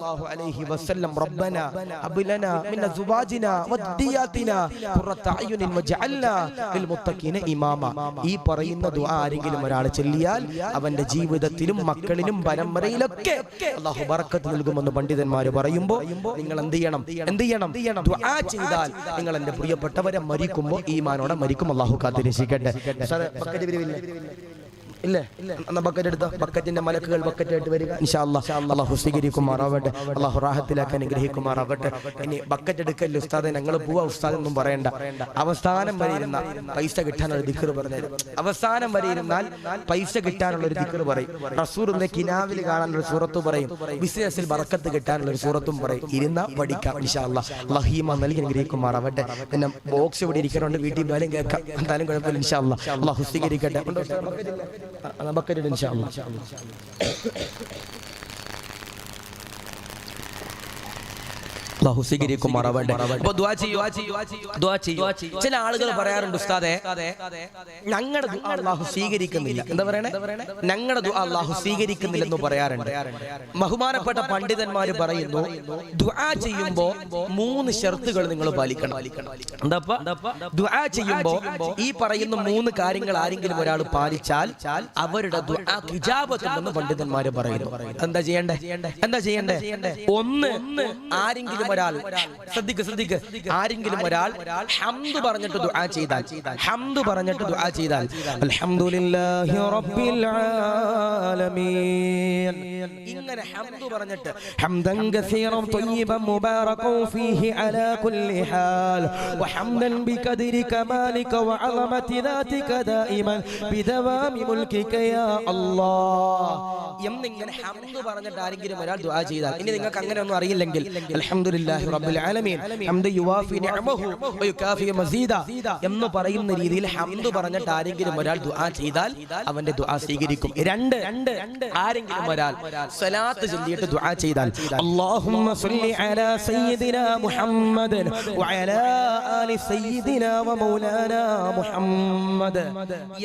സല്ലല്ലാഹു അലൈഹി വസല്ലം റബ്ബന ഹബ് ലനാ മിൻ അസ്വാജിനാ വദ്ദിയാതിനാ ഖുറത അയുനിൻ വജഅൽനാ ലിൽ മുത്തഖീന ഇമാമ. ഈ പറയുന്ന ദുആ ആരെങ്കിലും ഒരാൾ ചൊല്ലിയാൽ അവന്റെ ജീവിതത്തിലും മക്കളിലും പരമ്പരയിലൊക്കെ അല്ലാഹു ബറക്കത്ത് നൽകുമെന്ന് പണ്ഡിതന്മാർ പറയുമ്പോൾ നിങ്ങൾ എന്ത് ചെയ്യണം? ദുആ ചെയ്താൽ നിങ്ങൾ എന്റെ പ്രിയപ്പെട്ടവരെ മരിക്കുമ്പോൾ ഈമാനോടെ മരിക്കും. അല്ലാഹു കാത്തിരക്ഷിക്കട്ടെ. ഇല്ലേ ബക്കറ്റ് എടുത്ത ബക്കറ്റിന്റെ മലക്കുകൾ ബക്കറ്റായിട്ട് വരിക. ഇൻഷാ അല്ലാഹ് അല്ലാഹു സ്വീകരിക്കുമാറാവട്ടെ. അല്ലാഹു റാഹത്തിലാക്കി അനുഗ്രഹിക്കുമാറാവട്ടെ. ഇനി ബക്കറ്റ് എടുക്കല്ലേ ഉസ്താദെ, ഞങ്ങൾ പോവാ ഉസ്താദ് ഒന്നും പറയണ്ട. അവസാനം വരെ ഇരുന്ന പൈസ കിട്ടാനുള്ള ദിക്ർ പറഞ്ഞു. അവസാനം വരെ ഇരുന്നാൽ പൈസ കിട്ടാനുള്ള ഒരു ദിക്ർ പറയും. റസൂലിന്റെ കിനാവിൽ കാണാനുള്ള ഒരു സൂറത്ത് പറയും. ബിസിനസ്സിൽ ബറക്കത്ത് കിട്ടാനുള്ള ഒരു സൂറത്തും പറയും. ഇരുന്ന പഠിക്കാം ഇൻഷാ അല്ലാഹ്. അല്ലാഹു ഈമാൻ നൽകി അനുഗ്രഹിക്കുമാറാവട്ടെ. പിന്നെ ബോക്സ് ഇവിടെ ഇരിക്കണോണ്ട് വീട്ടിൽ പോയാലും കേൾക്കാം. എന്തായാലും കുഴപ്പമില്ല ഇൻഷാ അല്ലാഹ്. അല്ലാഹു സ്വീകരിക്കട്ടെ. ബക്കറ്റ് ഇൻഷാ അല്ലാഹ്. അല്ലാഹു സ്വീകരിക്കുമാറാവട്ടെ. അപ്പോൾ ദുആ ചെയ്യൂ. ചില ആളുകൾ പറയാറുണ്ട് ഉസ്താദേ ഞങ്ങളുടെ ദുആ അല്ലാഹു സ്വീകരിക്കുന്നില്ല. എന്താ പറയണേ? ഞങ്ങളുടെ ദുആ അല്ലാഹു സ്വീകരിക്കുന്നില്ലെന്ന് പറയാറുണ്ട്. ബഹുമാനപ്പെട്ട പണ്ഡിതന്മാർ പറയുന്നു ദുആ ചെയ്യുമ്പോൾ 3 ഷർത്തുകൾ നിങ്ങൾ പാലിക്കണം. എന്താപ്പാ? ദുആ ചെയ്യുമ്പോൾ ഈ പറയുന്ന 3 കാര്യങ്ങൾ ആരെങ്കിലും ഒരാൾ പാലിച്ചാൽ അവരുടെ ദുആ ഇജാബത്തുണ്ടെന്ന് പണ്ഡിതന്മാർ പറയുന്നു. എന്താ ചെയ്യണ്ടേ? ഒന്ന്, ആരെങ്കിലും ഒരാൾ ശ്രദ്ധിക്ക്, ആരെങ്കിലും ഒരാൾ ഹംദ് പറഞ്ഞിട്ട് ദുആ ചെയ്താൽ അൽഹംദുലില്ലാഹി റബ്ബിൽ ആലമീൻ, ഇങ്ങനെ ഹംദ് പറഞ്ഞിട്ട് ഹംദൻ കസീറൻ ത്വയ്യിബൻ മുബാറകൻ ഫീഹി അലാ കുല്ലി ഹാൽ വഹംദൻ ബിഖദ്രി കമാലിക വഅളമതി ദാതിക ദായിമൻ ബിദവാമി മുൽകിക യാ അല്ലാഹ് എന്നിങ്ങനെ ഹംദ് പറഞ്ഞിട്ട് ആരെങ്കിലും ഒരാൾ ദുആ ചെയ്താൽ, ഇനി നിങ്ങൾക്ക് അങ്ങനെ ഒന്നും അറിയില്ലെങ്കിൽ അൽഹംദുലില്ലാഹി റബ്ബിൽ ആലമീൻ ഹംദ യുവാഫി നിഅമഹു വയുകാഫി മസീദ എന്ന് പറയുന്ന രീതിയിൽ ഹംദ് പറഞ്ഞിട്ട് ആരെങ്കിലും ഒരാൾ ദുആ ചെയ്താൽ അവന്റെ ദുആ സ്വീകരിക്കും. 2, ആരെങ്കിലും ഒരാൾ സ്വലാത്ത് ചൊല്ലിയിട്ട് ദുആ ചെയ്താൽ അല്ലാഹുമ്മ സ്വല്ലി അലാ സയ്യിദിനാ മുഹമ്മദൻ വഅലാ ആലി സയ്യിദിനാ വമൗലാനാ മുഹമ്മദ്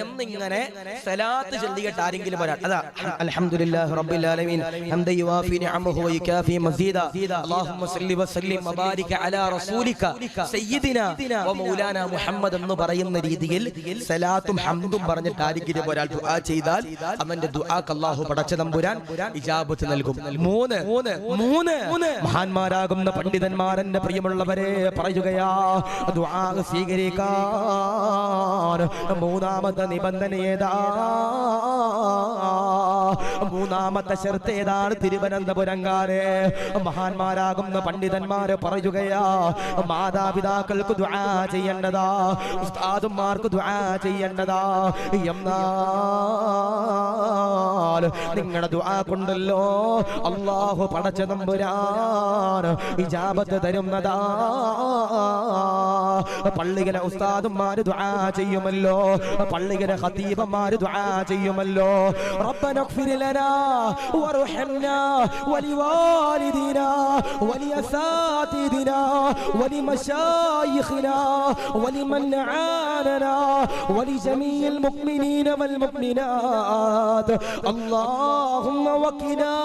എന്നിങ്ങനെ സ്വലാത്ത് ചൊല്ലിയിട്ട് ആരെങ്കിലും ഒരാൾ അതാ അൽഹംദുലില്ലാഹി റബ്ബിൽ ആലമീൻ ഹംദ യുവാഫി നിഅമഹു വയുകാഫി മസീദ അല്ലാഹുമ്മ സ്വല്ലി വസല്ലിം വബാരിക അലാ റസൂലിക സയ്യിദിനാ വമൗലാനാ മുഹമ്മദ് എന്ന് പറയുന്ന രീതിയിൽ സലാത്തും ഹംദും പറഞ്ഞിട്ട് ആരെങ്കിലും ഒരാൾ ദുആ ചെയ്താൽ അവന്റെ ദുആക്ക് അല്ലാഹു പടച്ച തമ്പുരാൻ ഇജാബത്ത് നൽകും. 3 മഹാന്മാരാകുന്ന പണ്ഡിതന്മാരന്റെ പ്രിയമുള്ളവരെ പറയുകയാ ദുആ സ്വീകരിക്കാൻ മൂന്നാമത്തെ നിബന്ധന ഏതാ? മൂന്നാമത്തെ ശർത്ത് ഏതാണ്? തിരുവനന്തപുരംകാരെ മഹാന്മാരാകുന്ന പണ്ഡിതന്മാര് പറയുകയാ മാതാപിതാക്കൾക്ക് ദുആ ചെയ്യേണ്ടതാ, ഉസ്താദുമാർക്ക് ദുആ ചെയ്യേണ്ടതാ. എന്നാൽ നിങ്ങളുടെ ദുആ കൊണ്ടല്ലോ അല്ലാഹു പടച്ച തമ്പുരാൻ ഇജാബത്ത് തരുന്നതാ. പള്ളിയിലെ ഉസ്താദുമാര് ദുആ ചെയ്യുമല്ലോ, പള്ളിയിലെ ഖതീബന്മാര് ദുആ ചെയ്യുമല്ലോ. റബ്ബന اغفر لنا وارحمنا ولوالدينا ولأساتذتنا ولمشايخنا ولمن عاننا ولجميع المؤمنين والمؤمنات اللهم وقنا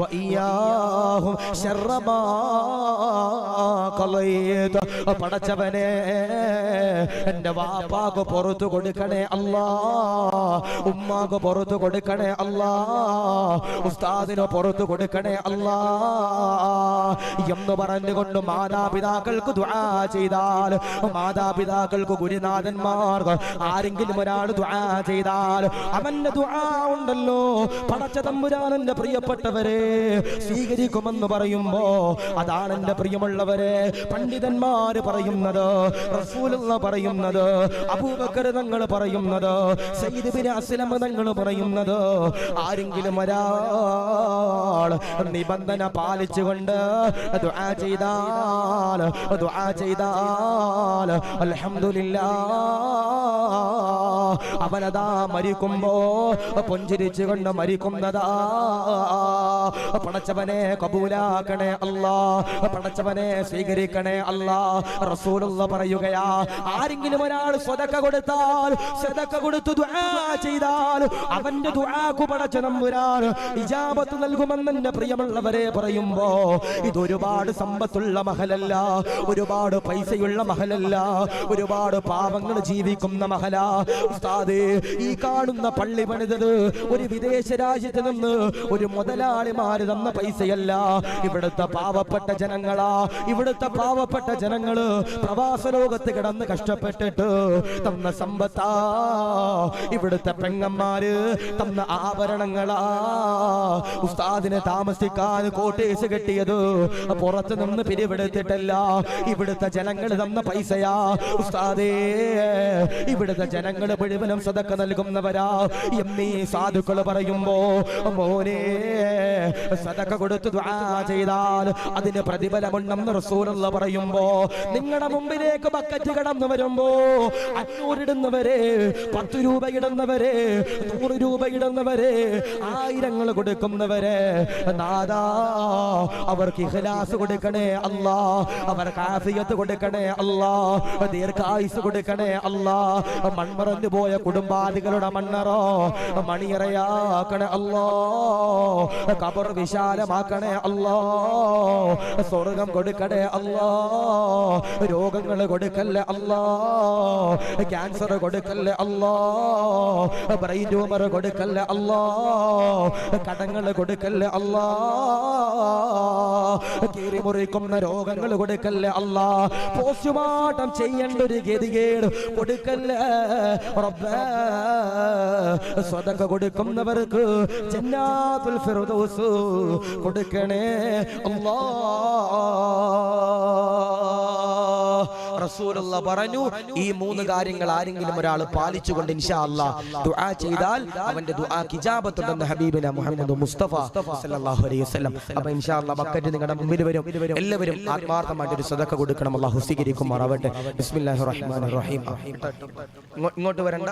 وإياهم شر ما قضيت. പടച്ചവനെ എന്റെ വാപ്പാക്ക് പുറത്തു കൊടുക്കണേ അല്ലാ, ഉമ്മാക്ക് പുറത്തു കൊടുക്കണേ അല്ലാ, ഉസ്താദിന് പുറത്തു കൊടുക്കണേ അല്ലാ എന്ന് പറഞ്ഞുകൊണ്ട് മാതാപിതാക്കൾക്ക് ദുആ ചെയ്താൽ, മാതാപിതാക്കൾക്ക് ഗുരുനാഥന്മാർക്ക് ആരെങ്കിലും ഒരാൾ ദുആ ചെയ്താൽ അവന്റെ ദുആ ഉണ്ടല്ലോ പടച്ച തമ്പുരാൻ എന്റെ പ്രിയപ്പെട്ടവരെ സ്വീകരിക്കുമെന്ന് പറയുമ്പോ അതാണ് എന്റെ പ്രിയമുള്ളവരെ പണ്ഡിതന്മാര് പറയുന്നത്, റസൂലുള്ളാഹി പറയുന്നത്, അബൂബക്കർ തങ്ങൾ പറയുന്നത്, സയ്യിദ് ബിൻ അസ്ലം തങ്ങൾ പറയുന്നത് ആരെങ്കിലും ഒരാൾ നിബന്ധന പാലിച്ചുകൊണ്ട് ദുആ ചെയ്താൽ അൽഹംദുലില്ലാഹ് അവനതാ മരിക്കുമ്പോ പുഞ്ചിരിച്ചുകൊണ്ട് മരിക്കുന്നതാ. പടച്ചവനെ കബൂലാക്കണേ അല്ലാ, പടച്ചവനെ സ്വീകരിക്കണേ അല്ലാ. റസൂലുള്ള പറയുകയാ, ആരെങ്കിലും ഒരാൾ സദഖ കൊടുത്താൽ, സദഖ കൊടുത്തു ദുആ ചെയ്താൽ അവന്റെ ദുആക്ക് പടച്ച തമ്പുരാൻ ഇജാബത്ത് നൽകുമെന്ന് എന്റെ പ്രിയമുള്ളവരെ പറയുമ്പോ, ഇതൊരുപാട് സമ്പത്തുള്ള മഹലല്ല, ഒരുപാട് പൈസയുള്ള മഹലല്ല, ഒരുപാട് പാവങ്ങൾ ജീവിക്കുന്ന മഹല. ഉസ്താദേ, ഈ കാണുന്ന പള്ളി പണിതത് ഒരു വിദേശ രാജ്യത്ത് നിന്ന് ഒരു മുതലാളിമാര് തന്ന പൈസയല്ല. ഇവിടുത്തെ പാവപ്പെട്ട ജനങ്ങളാ, ഇവിടുത്തെ പാവപ്പെട്ട ജനങ്ങള് പ്രവാസ ലോകത്ത് കിടന്ന് കഷ്ടപ്പെട്ടിട്ട് തന്ന സമ്പത്താ. ഇവിടുത്തെ പെങ്ങന്മാര് തന്ന ആഭരണങ്ങളാ. ഉസ്താദിനെ താമസിക്കാൻ കോട്ടേഴ്സ് കെട്ടിയത് പുറത്ത് നിന്ന് പിരിവെടുത്തിട്ടല്ല, ഇവിടുത്തെ ജനങ്ങൾ തന്ന പൈസയാ. ഉസ്താദേ, ഇവിടുത്തെ ജനങ്ങൾ മുഴുവനും സദഖ നൽകുന്നവരാ എന്നീ സാധുക്കൾ പറയുമ്പോ, മോനെ സദഖ കൊടുത്ത് ദുആ ചെയ്താൽ അതിന് പ്രതിഫലമുണ്ടെന്ന് റസൂലുള്ള പറയുമ്പോ, നിങ്ങളുടെ മുമ്പിലേക്ക് ബക്കറ്റ് കടന്നു വരുമ്പോ 500 ഇടുന്നവരെ, 10 രൂപ ഇടുന്നവരെ, 100 രൂപ ഇടുന്നവരെ, 1000 കൊടുക്കുന്നവരെ, നാദാ അവർക്ക് ഇഖ്ലാസ് കൊടുക്കണേ അല്ലാ, അവർക്ക് ആഫിയത്ത് കൊടുക്കണേ അല്ലാ, ദീർഘായുസ് കൊടുക്കണേ അല്ലാ. മൺമറഞ്ഞു പോയ കുടുംബാദികളുടെ മണ്ണറോ മണിയറയാക്കണേ അല്ലാ, ഖബർ വിശാലമാക്കണേ അല്ലാ, സ്വർഗം കൊടുക്കണേ അല്ലാ, രോഗങ്ങൾ കൊടുക്കല്ലേ അല്ലാ, ക്യാൻസർ കൊടുക്കല്ലേ അല്ലാ, ബ്രെയിൻ ട്യൂമർ കൊടുക്കല്ലേ അല്ലാ, കടങ്ങൾ കൊടുക്കല്ലേ അല്ലാ, കീറിമുറിക്കുന്ന രോഗങ്ങൾ കൊടുക്കല്ലേ അല്ലാ, പോസ്റ്റ്മോർട്ടം ചെയ്യേണ്ട ഒരു ഗതികേട് കൊടുക്കല്ലേ റബ്ബേ. സദഖ കൊടുക്കുന്നവർക്ക് ജന്നാത്തുൽ ഫിർദൗസ് കൊടുക്കണേ അല്ലാ. റസൂലുള്ള പറഞ്ഞു, ഈ 3 കാര്യങ്ങൾ ആരെങ്കിലും ഒരാൾ പാലിച്ചുകൊണ്ട് ഇൻഷാ അല്ലാഹ് ദുആ ചെയ്താൽ അവന്റെ ദുആക്ക് ഇജാബത്തുണ്ടെന്ന് ഹബീബിന മുഹമ്മദ് മുസ്തഫ സല്ലല്ലാഹു അലൈഹി വസല്ലം. അപ്പോൾ ഇൻഷാ അല്ലാഹ് ബക്കറ്റ് നിങ്ങളുടെ മുമ്പിൽ വരും. എല്ലാവരും ആത്മാർത്ഥമായിട്ട് ഒരു സദഖ കൊടുക്കണം. അല്ലാഹു സ്വീകരിക്കുമാറാവട്ടെ. ബിസ്മില്ലാഹിർ റഹ്മാനിർ റഹീം. ഇങ്ങോട്ട് വരണ്ട,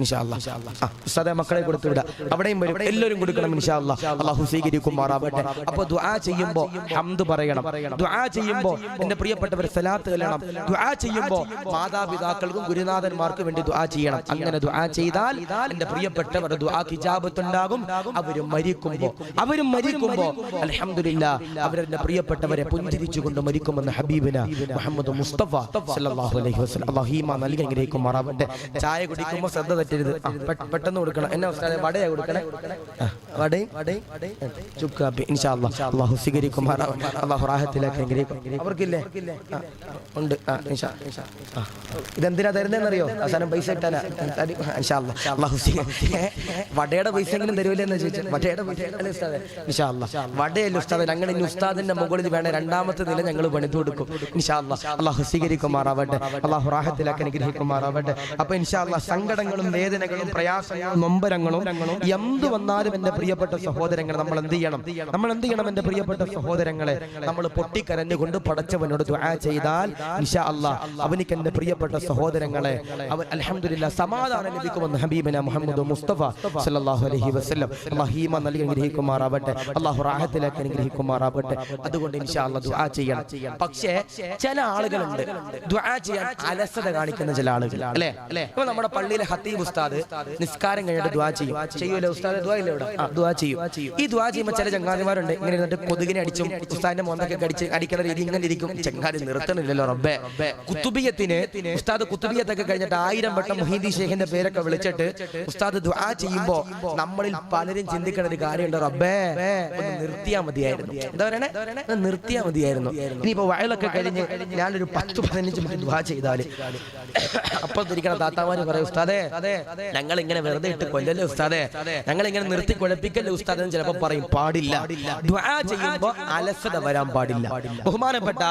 ഇൻഷാ അല്ലാഹ് ഉസ്താദേ മക്കളെ കൊടുത്തു വിടാം, അവിടെയും വരും, എല്ലാവരും കൊടുക്കണം ഇൻഷാ അല്ലാഹ്. അല്ലാഹു സ്വീകരിക്കുമാറാവട്ടെ. അപ്പോൾ ദുആ ചെയ്യുമ്പോൾ ഹംദ് പറയണം. ദുആ ചെയ്യുമ്പോൾ എൻ്റെ പ്രിയപ്പെട്ടവർ സലാത്ത് ചൊല്ലണം. ദുആ ചെയ്യുമ്പോൾ മാതാപിതാക്കൾക്കും ഗുരുനാഥന്മാർക്കും വേണ്ടി ദുആ ചെയ്യണം. അങ്ങനെ ദുആ ചെയ്താൽ എൻ്റെ പ്രിയപ്പെട്ടവരുടെ ദുആക്ക് ഇജാബത്ത് ഉണ്ടാകും. അവരും മരിക്കുമ്പോൾ അൽഹംദുലില്ലാഹ് അവരുടെ പ്രിയപ്പെട്ടവരെ പുഞ്ചിരിച്ചുകൊണ്ട് മരിക്കുമെന്ന് ഹബീബിന മുഹമ്മദ് മുസ്തഫ സല്ലല്ലാഹു അലൈഹി വസല്ലം. അല്ലാഹു ഈമാൻ നൽകി അനുഗ്രഹിക്കുമാറാവട്ടെ. ചായ കുടിക്കുമ്പോൾ ശ്രദ്ധ തെറ്റരുത്, പെട്ടെന്ന് കൊടുക്കണം. എന്നെ ഉസ്താദേ വടയാ കൊടുക്കണേ, വടയും ചുക്കാപ്പി ഇൻഷാ അല്ലാഹ്. അല്ലാഹു സ്വീകരിക്കുമാറാവട്ടെ. അല്ലാഹു റാഹത്തിലാക്കി അനുഗ്രഹിക്കും. അവർക്കില്ലേ? ഉണ്ട്. ഇതെന്തിനാ തരുന്നതെന്നറിയോ? അവസാനം പൈസ ഇട്ടാനാ ഇൻഷാ അല്ലാഹ്. അല്ലാഹു വടയുടെ പൈസ എങ്കിലും തരുമല്ലെന്ന് ചോദിച്ചാൽ വടയുടെ പൈസ ഉസ്താദേ ഇൻഷാ അല്ലാഹ്. വടയല്ല ഉസ്താദേ, ഞങ്ങൾ ഇനി ഉസ്താദിന്റെ മുകളിൽ വേണേ 2ാമത്തെ നില ഞങ്ങൾ പണിതു കൊടുക്കും ഇൻഷാ അല്ലാഹ്. അല്ലാഹു സ്വീകരിക്കുമാറാവട്ടെ. അല്ലാഹു റാഹത്തിലാക്കി അനുഗ്രഹിക്കുമാറാവട്ടെ. അപ്പൊ ഇൻഷാ അല്ലാഹ് സങ്കടങ്ങളും വേദനകളും പ്രയാസങ്ങളും നൊമ്പരങ്ങളും എന്ത് വന്നാലും എന്റെ പ്രിയപ്പെട്ട സഹോദരങ്ങൾ നമ്മൾ എന്ത് ചെയ്യണം? എന്റെ പ്രിയപ്പെട്ട സഹോദരങ്ങളെ, നമ്മൾ പൊട്ടിക്കരഞ്ഞുകൊണ്ട് പടച്ചവനോട് ദുആ ചെയ്താൽ ഇൻഷാ അല്ലാഹ് അവനിക്ക് എന്റെ പ്രിയപ്പെട്ട സഹോദരങ്ങളെ അവൻ അൽഹംദുലില്ലാഹ് സമാധാനം ലഭിക്കുമെന്ന് ഹബീബിന മുഹമ്മദ് മുസ്തഫ സല്ലല്ലാഹു അലൈഹി വസല്ലം. അല്ലാഹു ഈമാൻ നൽകി അനുഗ്രഹിക്കുമാറാവട്ടെ. അല്ലാഹു റാഹത്തിലാക്കി അനുഗ്രഹിക്കുമാറാവട്ടെ. അതുകൊണ്ട് ഇൻഷാ അല്ലാഹ് ദുആ ചെയ്യണം. പക്ഷേ ചില ആളുകളുണ്ട് ദുആ ചെയ്യാൻ അലസത കാണിക്കുന്ന ചില ആളുകൾ, അല്ലേ? ഇപ്പൊ നമ്മുടെ പള്ളിയിലെ ഖത്തീബ് ഉസ്താദ് നിസ്കാരം കഴിഞ്ഞിട്ട് ദുആ ചെയ്യൂല ഉസ്താദ്? ദുആ ഇല്ല ഇവിടെ? ദുആ ചെയ്യും. ഈ ദുആ ചെയ്യുമ്പോൾ ചില ചങ്ങാതിമാരുണ്ട് ഇങ്ങനെ ഇരുന്നിട്ട് കൊതുകിനെ അടിച്ചും ഉസ്താദിന്റെ മോന്തൊക്കെ അടിക്കുന്ന രീതി ഇങ്ങനെ ഇരിക്കും. ചങ്ങാതി നിർത്തണില്ലല്ലോ റബ്ബേ. കുത്തുബിയത്തിന് ഉസ്താദ് കുത്തുബിയത്തൊക്കെ കഴിഞ്ഞിട്ട് 1000 വട്ടം മുഹീദി ഷേഖിന്റെ പേരൊക്കെ വിളിച്ചിട്ട് ഉസ്താദ് ദുആ ചെയ്യുമ്പോ നമ്മളിൽ പലരും ചിന്തിക്കുന്ന ഒരു കാര്യമുണ്ട്, റബ്ബേ ഒന്ന് നിർത്തിയാ മതിയായിരുന്നു. എന്താ പറയണേ? നിർത്തിയാ മതിയായിരുന്നു. ഇനിയിപ്പോ വയലൊക്കെ കഴിഞ്ഞ് ഞാനൊരു 10-15 മിനിറ്റ് ദുആ ചെയ്താല് അപ്പത്തിരിക്കണ താത്താമാര് പറയും, ഉസ്താദേ ഞങ്ങൾ ഇങ്ങനെ വെറുതെ ഇട്ട് കൊല്ലല്ലേ ഉസ്താദേ, ഞങ്ങൾ ഇങ്ങനെ നിർത്തി കുഴപ്പിക്കല്ലേ ഉസ്താദ് എന്ന് ചിലപ്പോ പറയും. പാടില്ല. ദുആ ചെയ്യുമ്പോ അലസത വരാൻ പാടില്ല. ബഹുമാനപ്പെട്ട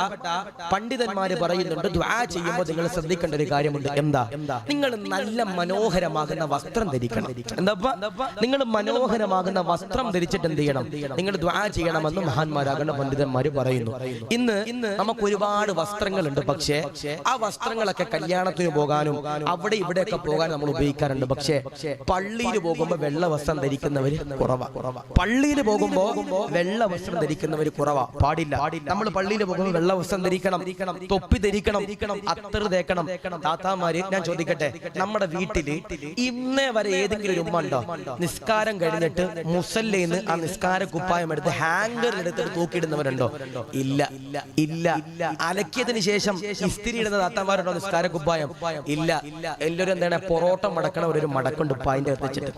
പണ്ഡിതന്മാര് പറയുന്നുണ്ട്, ദുആ ചെയ്യുമ്പോൾ നിങ്ങൾ ശ്രദ്ധിക്കേണ്ട ഒരു കാര്യമുണ്ട്. എന്താ? നിങ്ങൾ നല്ല മനോഹരമാകുന്ന വസ്ത്രം ധരിക്കണം. എന്താ? നിങ്ങൾ മനോഹരമാകുന്ന വസ്ത്രം ധരിച്ചിട്ട് എന്ത് ചെയ്യണം? നിങ്ങൾ ദുആ ചെയ്യണമെന്ന് മഹാന്മാരാകുന്ന പണ്ഡിതന്മാര് പറയുന്നു. ഇന്ന് നമുക്ക് ഒരുപാട് വസ്ത്രങ്ങളുണ്ട്. പക്ഷേ ആ വസ്ത്രങ്ങളൊക്കെ കല്യാണത്തിന് പോകാനും അവിടെ ഇവിടെയൊക്കെ പോകാൻ നമ്മൾ ഉപയോഗിക്കാറുണ്ട്. പക്ഷേ പള്ളിയിൽ പോകുമ്പോൾ വെള്ള വസ്ത്രം ധരിക്കുന്നവർ കുറവാ. പള്ളിയിൽ പോകുമ്പോൾ വെള്ള വസ്ത്രം ധരിക്കുന്നവർ കുറവാ. പാടില്ല. നമ്മൾ പള്ളിയിൽ പോകുമ്പോൾ വെള്ള വസ്ത്രം ധരിക്കണം, തൊപ്പി ധരിക്കണം, അത്തർ തേക്കണം. താത്താമാര്, ഞാൻ ചോദിക്കട്ടെ, നമ്മുടെ വീട്ടില് ഇന്നേ വരെ ഏതെങ്കിലും ഒരു ഉമ്മ ഉണ്ടോ നിസ്കാരം കഴിഞ്ഞിട്ട് മുസല്ലേന്ന് ആ നിസ്കാര കുപ്പായം എടുത്ത് ഹാങ്കറിലെടുത്ത് തൂക്കിയിടുന്നവരുണ്ടോ? ഇല്ല. അലക്കിയതിന് ശേഷം ഇസ്തിരി ഇടുന്ന താത്താമാരുണ്ടോ നിസ്കാര കുപ്പായം? ഇല്ല. എല്ലാവരും എന്താണ്, പൊറോട്ട മടക്കണ ഒരു മടക്കുണ്ട് ഉപ്പായിന്റെ വെച്ചിട്ട്.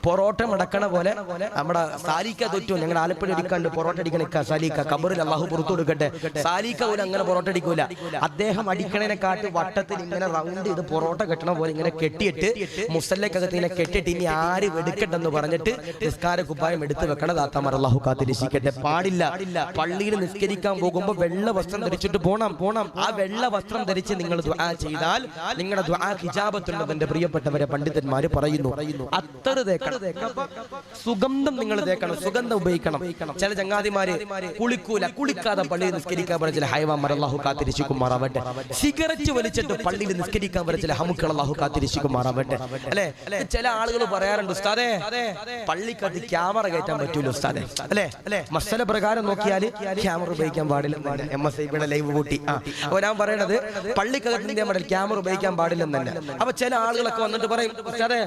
പൊറോട്ട മടക്കണ പോലെ നമ്മുടെ സാലിക്ക തൊറ്റു. ഞങ്ങൾ ആലപ്പുഴ അടിക്കാണ്ട് പൊറോട്ട അടിക്കണ സാലിക്ക, കബറിൽ അള്ളാഹു പുറത്തു കൊടുക്കട്ടെ. സാലിക്ക പോലും അങ്ങനെ പൊറോട്ട അടിക്കൂല. അദ്ദേഹം അടിക്കണേനെ കാട്ടി വട്ടത്തിൽ ഇങ്ങനെ റൗണ്ട് ചെയ്ത് പൊറോട്ട കെട്ടണ പോലെ ഇങ്ങനെ കെട്ടിയിട്ട് മുസല്ലക്കകത്ത് ഇങ്ങനെ കെട്ടിയിട്ട് ഇനി ആര് വെടുക്കട്ടെന്ന് പറഞ്ഞിട്ട് നിസ്കാര കുപ്പായം എടുത്തു വെക്കണ താത്താമാർ അള്ളാഹു കാത്തിരക്ഷിക്കട്ടെ. പാടില്ല. പള്ളിയിൽ നിസ്കരിക്കാൻ പോകുമ്പോൾ വെള്ള വസ്ത്രം ധരിച്ചിട്ട് പോണം. ആ വെള്ള വസ്ത്രം ധരിച്ച് നിങ്ങൾ ദുആ ചെയ്താൽ നിങ്ങളുടെ ദുആ ഇജാബത്തുണ്ടെന്ന് എന്റെ പ്രിയപ്പെട്ടവരെ പണ്ഡിതന്മാര് പറയുന്നു. അത്തർ തേക്കണം, സുഗന്ധം നിങ്ങൾ തേക്കണം, സുഗന്ധം ഉപയോഗിക്കണം. ചില ചങ്ങാതിമാര് കുളിക്കാതെ പള്ളിയിൽ നിസ്കരിക്കാൻ പറഞ്ഞ ചില ഹൈവാന്മാർ അള്ളാഹു കാത്തിരക്ഷിക്കുമാറാവട്ടെ. സിഗരറ്റ് വലിച്ചിട്ട് പള്ളിയിൽ നിസ്കരിക്കാൻ പറഞ്ഞ ചില ഹമുക്കൾ അള്ളാഹു കാത്തിരക്ഷിക്കുമാറാവട്ടെ. അല്ലെ, ചില ആളുകൾ പറയാറുണ്ട്, ഉസ്താദേ പള്ളിക്കകത്ത് ക്യാമറ കയറ്റാൻ പറ്റൂല ഉസ്താദേ. അല്ലെ, മസല പ്രകാരം നോക്കിയാൽ ക്യാമറ ഉപയോഗിക്കാൻ പാടില്ല. MSIBയുടെ ലൈവ് കൂട്ടി. അപ്പൊ ഞാൻ പറയണത് പള്ളിക്കകത്തിന്റെ ക്യാമറ ഉപയോഗിക്കാൻ പാടില്ലെന്നല്ല. അപ്പൊ ചില ആളുകളൊക്കെ വന്നിട്ട് പറയും, ഉസ്താദേ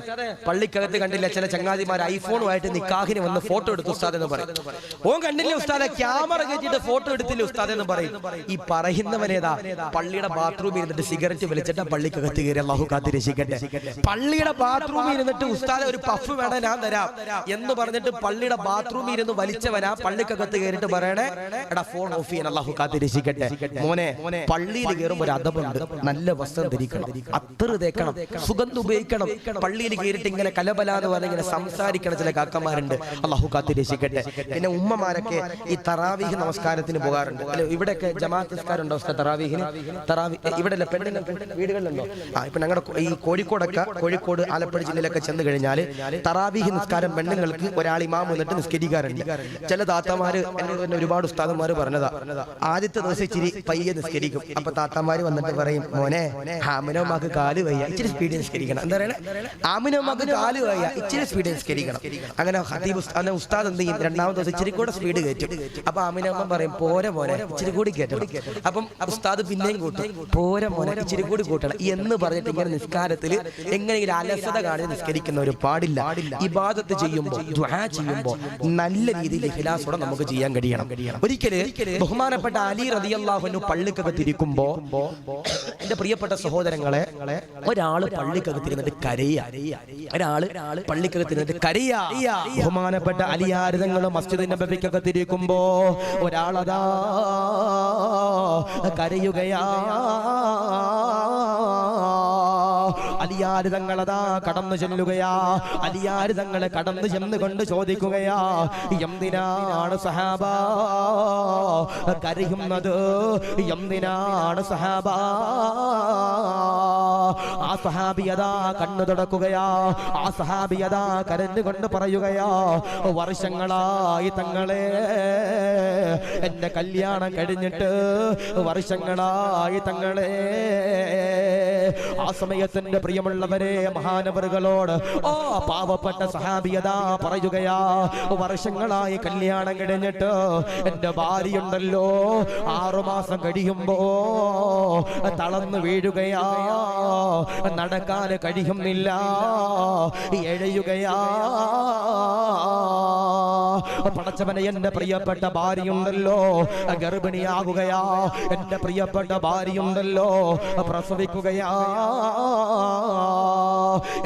പള്ളിക്കകത്ത് കണ്ടില്ല ചില ചങ്ങാതിമാർ ഐഫോണുമായിട്ട് നിക്കാഹിന് വന്ന് ഫോട്ടോ എടുത്തു ഉസ്താദ് എന്ന് പറയും. ഓൻ കണ്ടില്ല ഉസ്താദെ, ക്യാമറ കയറ്റിയിട്ട് ഫോട്ടോ എടുത്തില്ല ഉസ്താദ് എന്ന് പറയും. ഈ പറയുന്നവനേതാ? പള്ളിയുടെ ബാത്റൂമിൽ ഇരുന്നിട്ട് സിഗരറ്റ് വലിച്ചിട്ട് പള്ളിക്കകത്ത് കയറി അല്ലാഹു കാത്തിരക്ഷിക്കട്ടെ. പള്ളിയുടെ ബാത്റൂമിൽ ഇരുന്നിട്ട് ഉസ്താദെ ഒരു പഫ് വേണം ഞാൻ തരാം എന്ന് പറഞ്ഞിട്ട് പള്ളിയുടെ ബാത്റൂമിൽ ഇരുന്ന് വലിച്ചവനാ പള്ളിക്കകത്ത് കയറിയിട്ട് പറയണേ എടാ ഫോൺ ഓഫ് ചെയ്യാൻ അല്ലാഹു കാത്തിരക്ഷിക്കട്ടെ. മോനെ, പള്ളിയിൽ കയറുമ്പോൾ ഒരു അദബുണ്ട്. നല്ല വസ്ത്രം ധരിക്കണം, അത്തർ തേക്കണം, സുഗന്ധം ഉപയോഗിക്കണം. പള്ളിയിൽ കയറിയിട്ട് ഇങ്ങനെ കലബല എന്ന് പറഞ്ഞ ഇങ്ങനെ സംസാരിക്കണ ചില കാക്കന്മാരുണ്ട്. അല്ലാഹു കാത്തിരക്ഷിക്കട്ടെ. പിന്നെ ഉമ്മമാരൊക്കെ ഈ തറാവീഹ് നമസ്കാരത്തിന് പോകാറുണ്ട്. അല്ലെ, ഇവിടെയൊക്കെ ജമാഅത്ത് നിസ്കാരം ഉണ്ടോ തറാവീഹിന്? ഇവിടെ പെണ്ണിന് വീടുകളിലുണ്ടോ? ഇപ്പൊ ഞങ്ങളുടെ ഈ കോഴിക്കോട് ആലപ്പുഴ ജില്ലയിലൊക്കെ ചെന്ന് കഴിഞ്ഞാൽ തറാവീഹ് നിസ്കാരം പെണ്ണുങ്ങൾക്ക് ഒരാൾ ഇമാം വന്നിട്ട് നിസ്കരിക്കാറുണ്ട്. ചില താത്തമാര് എന്നെ ഒരുപാട് ഉസ്താദന്മാര് പറഞ്ഞതാ, ആദ്യത്തെ ദിവസം ഇച്ചിരി പയ്യെ നിസ്കരിക്കും. അപ്പൊ താത്തമാര് വന്നിട്ട് പറയും, മോനെ ആമിനോമാക്ക് കാല് വയ്യ, ഇച്ചിരി സ്പീഡിൽ നിസ്കരിക്കണം. എന്താ പറയണേ? ആമിനോമാക്ക് കാല് വയ്യ, ഇച്ചിരി സ്പീഡിൽ നിസ്കരിക്കണം. അങ്ങനെ ഹദീബ് ഉസ്താദ് എന്ത് ചെയ്യും? രണ്ടാമത്തെ ദിവസം ഇച്ചിരി കൂടെ സ്പീഡ് കയറ്റും. അപ്പൊ ആമിനോമ്മ പറയും, പോരെ മോനെ ഇച്ചിരി കൂടി കയറ്റണം. അപ്പം ഉസ്താദ് പിന്നെയും കൂട്ടും, പോരെ മോനെ ഇച്ചിരി കൂടി കൂട്ടണം എന്ന് പറഞ്ഞിട്ട് ഇങ്ങനെ നിസ്കാരത്തിൽ എങ്ങനെയെങ്കിലും അലസത കാണി നിസ്കരിക്കുന്ന ഒരു പാടില്ല. ഇബാദത്ത് ചെയ്യുമ്പോൾ ദുആ ചെയ്യുമ്പോൾ നല്ല രീതിയിൽ ഇഖ്ലാസോടെ നമുക്ക് ചെയ്യാൻ കഴിയണം. ഒരിക്കല് ബഹുമാനപ്പെട്ട അലി റളിയല്ലാഹു അൻഹു പള്ളിക്കകത്തിരിക്കുമ്പോ, എന്റെ പ്രിയപ്പെട്ട സഹോദരങ്ങളെ, ഒരാള് പള്ളിക്കകത്തിരുന്നിട്ട് കരയാ. ബഹുമാനപ്പെട്ട അലിയാർ തങ്ങൾ മസ്ജിദ് നബവിക്കകത്തിരിക്കുമ്പോ ഒരാളതാ കരയുകയാ. അലിയാർ തങ്ങളതാ കടന്നു ചെല്ലുകയാ. അലിയാർ തങ്ങളെ കടന്നു ചെന്നുകൊണ്ട് ചോദിക്കുകയാ, എന്തിനാണ് സഹാബ കരയുന്നത്? എന്തിനാണ് സഹാബ? ആ സഹാബിയതാ കണ്ണു തുടക്കുകയാ. ആ സഹാബിയതാ കരഞ്ഞുകൊണ്ട് പറയുകയാ, വർഷങ്ങളായി തങ്ങളെ, എന്റെ കല്യാണം കഴിഞ്ഞിട്ട് വർഷങ്ങളായി തങ്ങളെ. ആ സമയത്തിന്റെ പ്രിയമുള്ളവരെ, മഹാനവറുകളോട് പാവപ്പെട്ട സഹാബിയതാ പറയുകയാ, വർഷങ്ങളായി കല്യാണം കഴിഞ്ഞിട്ട് എന്റെ ഭാര്യയുണ്ടല്ലോ 6 മാസം കഴിയുമ്പോ തളർന്നു വീഴുകയാ, നടക്കാൻ കഴിയുന്നില്ല, എഴയുകയാ. പടച്ചവനെ, എന്റെ പ്രിയപ്പെട്ട ഭാര്യയുണ്ടല്ലോ ഗർഭിണിയാകുകയാ, എന്റെ പ്രിയപ്പെട്ട ഭാര്യയുണ്ടല്ലോ പ്രസവിക്കുകയാ.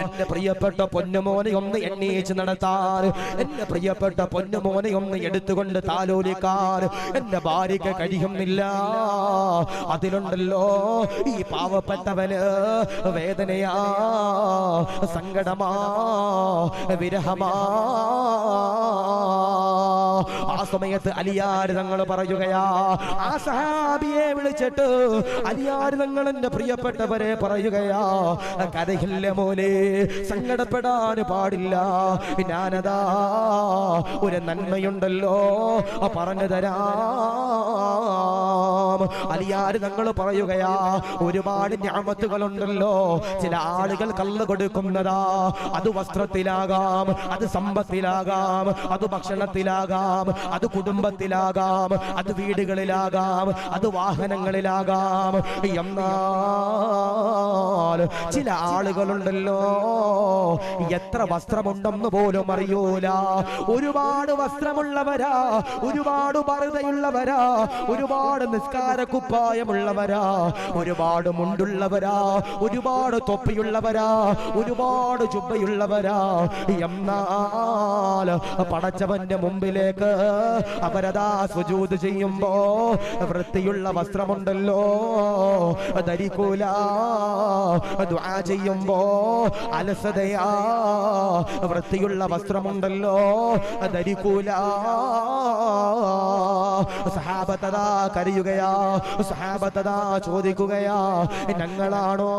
എന്റെ പ്രിയപ്പെട്ട പൊന്നുമോനെ ഒന്ന് എണ്ണീച്ച് നടത്താൻ, എന്റെ പ്രിയപ്പെട്ട പൊന്നുമോനെ ഒന്ന് എടുത്തുകൊണ്ട് താലോലിക്കാൻ എന്റെ ഭാര്യക്ക് കഴിയുന്നില്ല. അതിലുണ്ടല്ലോ ഈ പാവപ്പെട്ടവന് വേദനയാ, സങ്കടമാ, വിരഹമാ. ആ ആ സമയത്ത് അലിയാർ തങ്ങൾ പറയുകയാ, ആ സഹാബിയെ വിളിച്ചിട്ട് അലിയാർ തങ്ങൾ എന്റെ പ്രിയപ്പെട്ടവരെ പറയുകയാ, കരയില്ല മോനെ, സങ്കടപ്പെടാൻ പാടില്ല, ഞാനതാ ഒരു നന്മയുണ്ടല്ലോ പറഞ്ഞു തരാം. അലിയാർ തങ്ങൾ പറയുകയാ, ഒരുപാട് നിഅമത്തുകളുണ്ടല്ലോ, ചില ആളുകൾ കള്ള് കൊടുക്കുന്നതാ, അത് വസ്ത്രത്തിലാകാം, അത് സമ്പത്തിലാകാം, അത് ഭക്ഷണത്തിലാകാം, അത് കുടുംബത്തിലാകാം, അത് വീടുകളിലാകാം, അത് വാഹനങ്ങളിലാകാം. എന്നാൽ ചില ആളുകളുണ്ടല്ലോ, എത്ര വസ്ത്രമുണ്ടെന്ന് പോലും അറിയൂല. ഒരുപാട് വസ്ത്രമുള്ളവരാ, ഒരുപാട് പർദ്ദയുള്ളവരാ, ഒരുപാട് നിസ്കാര കുപ്പായമുള്ളവരാ, ഒരുപാട് മുണ്ടുള്ളവരാ, ഒരുപാട് തൊപ്പിയുള്ളവരാ, ഒരുപാട് ജുബ്ബയുള്ളവരാ. എന്നാൽ പടച്ചവന്റെ മുമ്പിലേക്ക് അവരതാ സുജൂദ് ചെയ്യുമ്പോ വൃത്തിയുള്ള വസ്ത്രമുണ്ടല്ലോ ധരിക്കൂല, ദുആ ചെയ്യുമ്പോ അലസതയാ, വൃത്തിയുള്ള വസ്ത്രമുണ്ടല്ലോ ധരിക്കൂല. സഹാബത്തതാ കരയുകയാ, സഹാബത്തതാ ചോദിക്കുകയാ, ഞങ്ങളാണോ,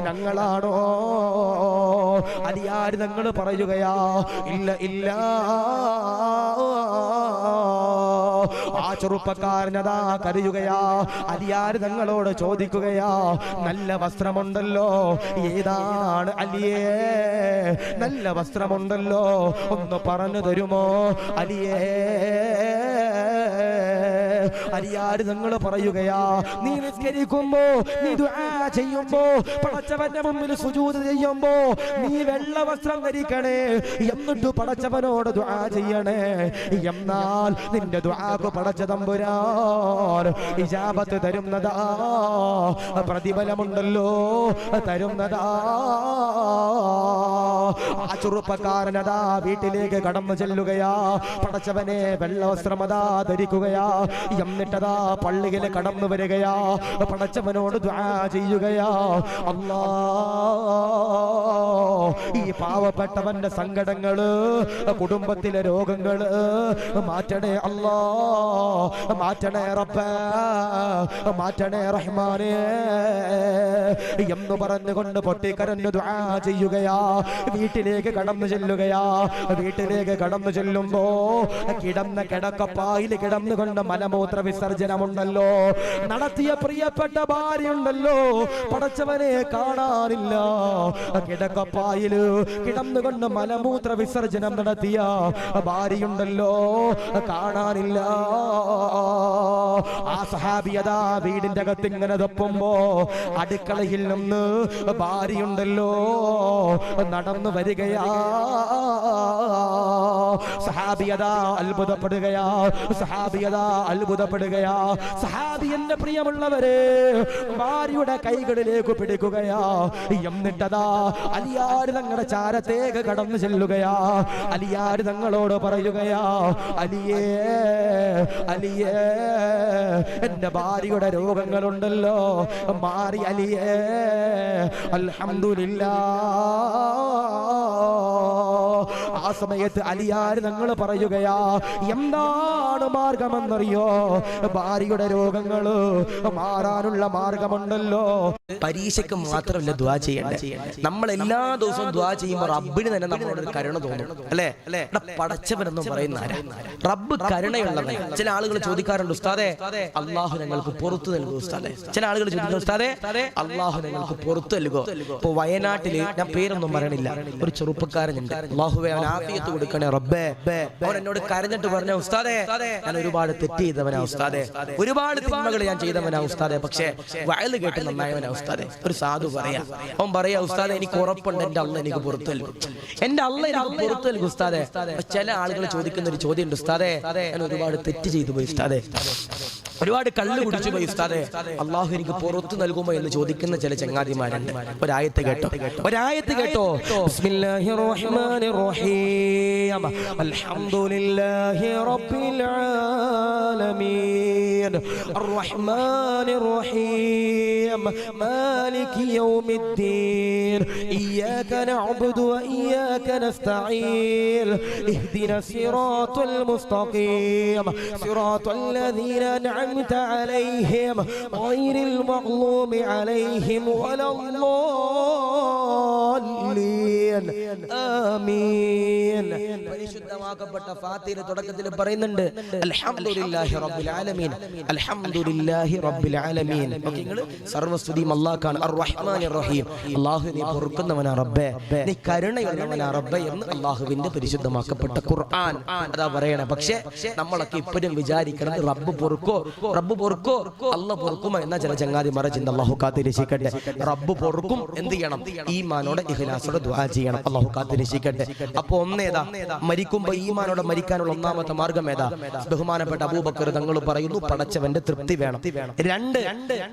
ഞങ്ങളാണോ? അലിയാർ തങ്ങൾ പറയുകയാ, ഇല്ല ഇല്ല. ആ ചെറുപ്പക്കാരനതാ കരയുകയാ, അലിയാർ തങ്ങളോട് ചോദിക്കുകയാ, നല്ല വസ്ത്രമുണ്ടല്ലോ, ഏതാണ് അലിയേ, നല്ല വസ്ത്രമുണ്ടല്ലോ, ഒന്ന് പറഞ്ഞു തരുമോ അലിയേ? അലിയാർ തങ്ങൾ പറയുകയാ, നീ നിസ്കരിക്കുമ്പോ, നീ ദുആ ചെയ്യുമ്പോ, പടച്ചവന്റെ മുമ്പിൽ സുജൂദ് ചെയ്യുമ്പോ നീ വെള്ള വസ്ത്രം ധരിക്കണേ, എന്നിട്ട് പടച്ചവനോട് ദുആ ചെയ്യണേ. എന്നാൽ നിന്റെ ദുആക്ക് പടച്ച തമ്പുരാൻ ഇജാബത്ത് തരുന്നതാ, പ്രതിഫലമുണ്ടല്ലോ തരുന്നതാ. ആ ചെറുപ്പക്കാരനതാ വീട്ടിലേക്ക് കടന്നു ചെല്ലുകയാ, പടച്ചവനെ വെള്ള വസ്ത്രമതാ ധരിക്കുകയാ, എന്നിട്ടതാ പള്ളിയിൽ കടന്നു വരികയാ, പടച്ചവനോട് ദുആ ചെയ്യുകയാ, അല്ലാ ഈ പാവപ്പെട്ടവന്റെ സങ്കടങ്ങള്, കുടുംബത്തിലെ രോഗങ്ങള് മാറ്റണേ അല്ലാ, മാറ്റണേ റബ്ബേ, മാറ്റണേ റഹ്മാനേ എന്ന് പറഞ്ഞുകൊണ്ട് പൊട്ടിക്കരഞ്ഞു ദുആ ചെയ്യുകയാ. വീട്ടിലേക്ക് കടന്നു ചെല്ലുകയാ, വീട്ടിലേക്ക് കടന്നു ചെല്ലുമ്പോ കിടന്ന കിടക്കപ്പായിൽ കിടന്നുകൊണ്ട് മലമൂത്ര വിസർജനമുണ്ടല്ലോ നടത്തിയ പ്രിയപ്പെട്ട ഭാര്യയുണ്ടല്ലോ, പടച്ചവനെ കാണാനില്ല. കിടക്കപ്പായില് കിടന്നുകൊണ്ട് മലമൂത്ര വിസർജനം നടത്തിയ ഭാര്യയുണ്ടല്ലോ, കാണാനില്ല. ആ സഹാബിയതാ വീടിന്റെ അകത്ത് ഇങ്ങനെ തപ്പുമ്പോ അടുക്കളയിൽ നിന്ന് ഭാര്യയുണ്ടല്ലോ നടന്നു വരികയാ. സഹാബിയതാ അത്ഭുതപ്പെടുകയാ, സഹാബിയതാ അത്ഭുതപ്പെടുകയാ. സഹാബി എന്റെ പ്രിയമുള്ളവരെ ഭാര്യയുടെ കൈകളിലേക്ക് പിടിക്കുകയാ, എന്നിട്ടതാ അലിയാർ തങ്ങളുടെ ചാരത്തേക്ക് കടന്നു ചെല്ലുകയാ. അലിയാർ തങ്ങളോട് പറയുകയാ, അലിയേ, അലിയേ, എന്റെ ഭാര്യയുടെ രോഗങ്ങളുണ്ടല്ലോ മാറി അലിയേ, അൽഹംദുലില്ലാഹ്. ആ സമയത്ത് അലിയാർ തങ്ങൾ പറയുകയാ, എന്താണ് മാർഗമെന്നറിയോ? ഭാര്യയുടെ രോഗങ്ങള് മാറാനുള്ള മാർഗമുണ്ടല്ലോ. പരീക്ഷയ്ക്ക് മാത്രമല്ല ദുആ ചെയ്യേണ്ടത്, നമ്മൾ എല്ലാ ദിവസവും ദുആ ചെയ്യുമ്പോൾ റബ്ബിന് തന്നെ നമ്മളോട് കരുണ തോന്നും, അല്ലേ? പടച്ചവനെന്നും പറയുന്ന റബ്ബ് കരുണയുള്ളവൻ. ചില ആളുകൾ ചോദിക്കാറുണ്ട്, ഉസ്താദേ അള്ളാഹു ഞങ്ങൾക്ക് പുറത്തു നൽകും ഉസ്താദേ. ചില ആളുകൾ ചോദിക്കുന്നു, ഉസ്താദേ അള്ളാഹു ഞങ്ങൾക്ക് പുറത്തു നൽകുമോ? ഇപ്പൊ വയനാട്ടില്, ഞാൻ പേരൊന്നും പറയണില്ല, ഒരു ചെറുപ്പക്കാരനുണ്ട്, അള്ളാഹുവേ അവൻ ആഫിയത്ത് കൊടുക്കണേ റബ്ബേ. അവൻ എന്നോട് കരഞ്ഞിട്ട് പറഞ്ഞ, ഉസ്താദേ ഞാൻ ഒരുപാട് തെറ്റ് ചെയ്തവനാ ഉസ്താദേ, ഒരുപാട് തിന്മകൾ ഞാൻ ചെയ്തവനാ ഉസ്താദേ, പക്ഷേ വയല് കേട്ട് നന്നായവനാ ഉസ്താദേ. ഒരു സാധു പറയാ, അവൻ പറയാ, ഉസ്താദേ എനിക്ക് ഉറപ്പുണ്ട് എന്റെ അള്ളാഹ് എനിക്ക് പുറത്തു നൽകും, എന്റെ അള്ളാഹ് എനിക്ക് പുറത്തു നൽകും ഉസ്താദേ. ചില ആളുകൾ ചോദിക്കുന്ന ഒരു ചോദ്യം ഉണ്ട്, ഉസ്താദേ ഞാൻ ഒരുപാട് തെറ്റ് ചെയ്തു പോയി ഉസ്താദേ, ഒരുപാട് കള്ള് കുടിച്ചു പോയി ഉസ്താദേ, അള്ളാഹു എനിക്ക് പുറത്തു നൽകുമോ എന്ന് ചോദിക്കുന്ന ചില ചങ്ങാതിമാരുണ്ട്. ഒരായത്ത് കേട്ടോ, ഒരായത്ത് കേട്ടോ. ബിസ്മില്ലാഹിർ റഹ്മാനിർ റഹീം, അൽഹംദുലില്ലാഹി റബ്ബിൽ ആലമീൻ, അർറഹ്മാനിർ റഹീം, മാലികി യൗമിദ്ദീൻ, ഇയ്യാക نعبد وإياك نستعين اهدنا الصراط المستقيم صراط الذين أنعمت عليهم غير المغضوب عليهم ولا الضالين آمين. പരിശുദ്ധമാക്കപ്പെട്ട ഫാത്തിഹ തുടക്കത്തിൽ പറയുന്നുണ്ട് അൽഹംദുലില്ലാഹി റബ്ബിൽ ആലമീൻ അൽഹംദുലില്ലാഹി റബ്ബിൽ ആലമീൻ. നിങ്ങൾ സർവസ്തുതിയും അല്ലാഹുവാണ് അർ റഹ്മാനിർ റഹീം. അല്ലാഹു നീ പൊറുക്കുന്നവനാ റബ്ബേ, നീ കരുണയുള്ളവനാ റബ്ബേ എന്ന് അല്ലാഹുവിന്റെ പരിശുദ്ധമാക്കപ്പെട്ട ഖുർആൻ അതാ പറയണേ. പക്ഷേ നമ്മളൊക്കെ ഇപ്പോഴും വിചാരിക്കുന്നത് റബ്ബ് പൊറുക്കോ അല്ലാഹു പൊറുക്കുമോ എന്ന ചില ചങ്ങാതിമാരെ ചിന്ത. അല്ലാഹു കാത്തിരക്ഷിക്കട്ടെ. റബ്ബ് പൊറുക്കും. എന്ത് ചെയ്യണം? ഈമാനോടെ ഇഖ്ലാസോടെ ദുആ ചെയ്യണം. അല്ലാഹു കാത്തിരക്ഷിക്കട്ടെ. അപ്പൊ ഒന്നേതാ? മരിക്കുമ്പോ ഈമാനോടെ മരിക്കാനുള്ള ഒന്നാമത്തെ മാർഗം ഏതാ? ബഹുമാനപ്പെട്ട അബൂബക്കർ തങ്ങൾ പറയുന്നു പടച്ചവന്റെ തൃപ്തി വേണം. രണ്ട്,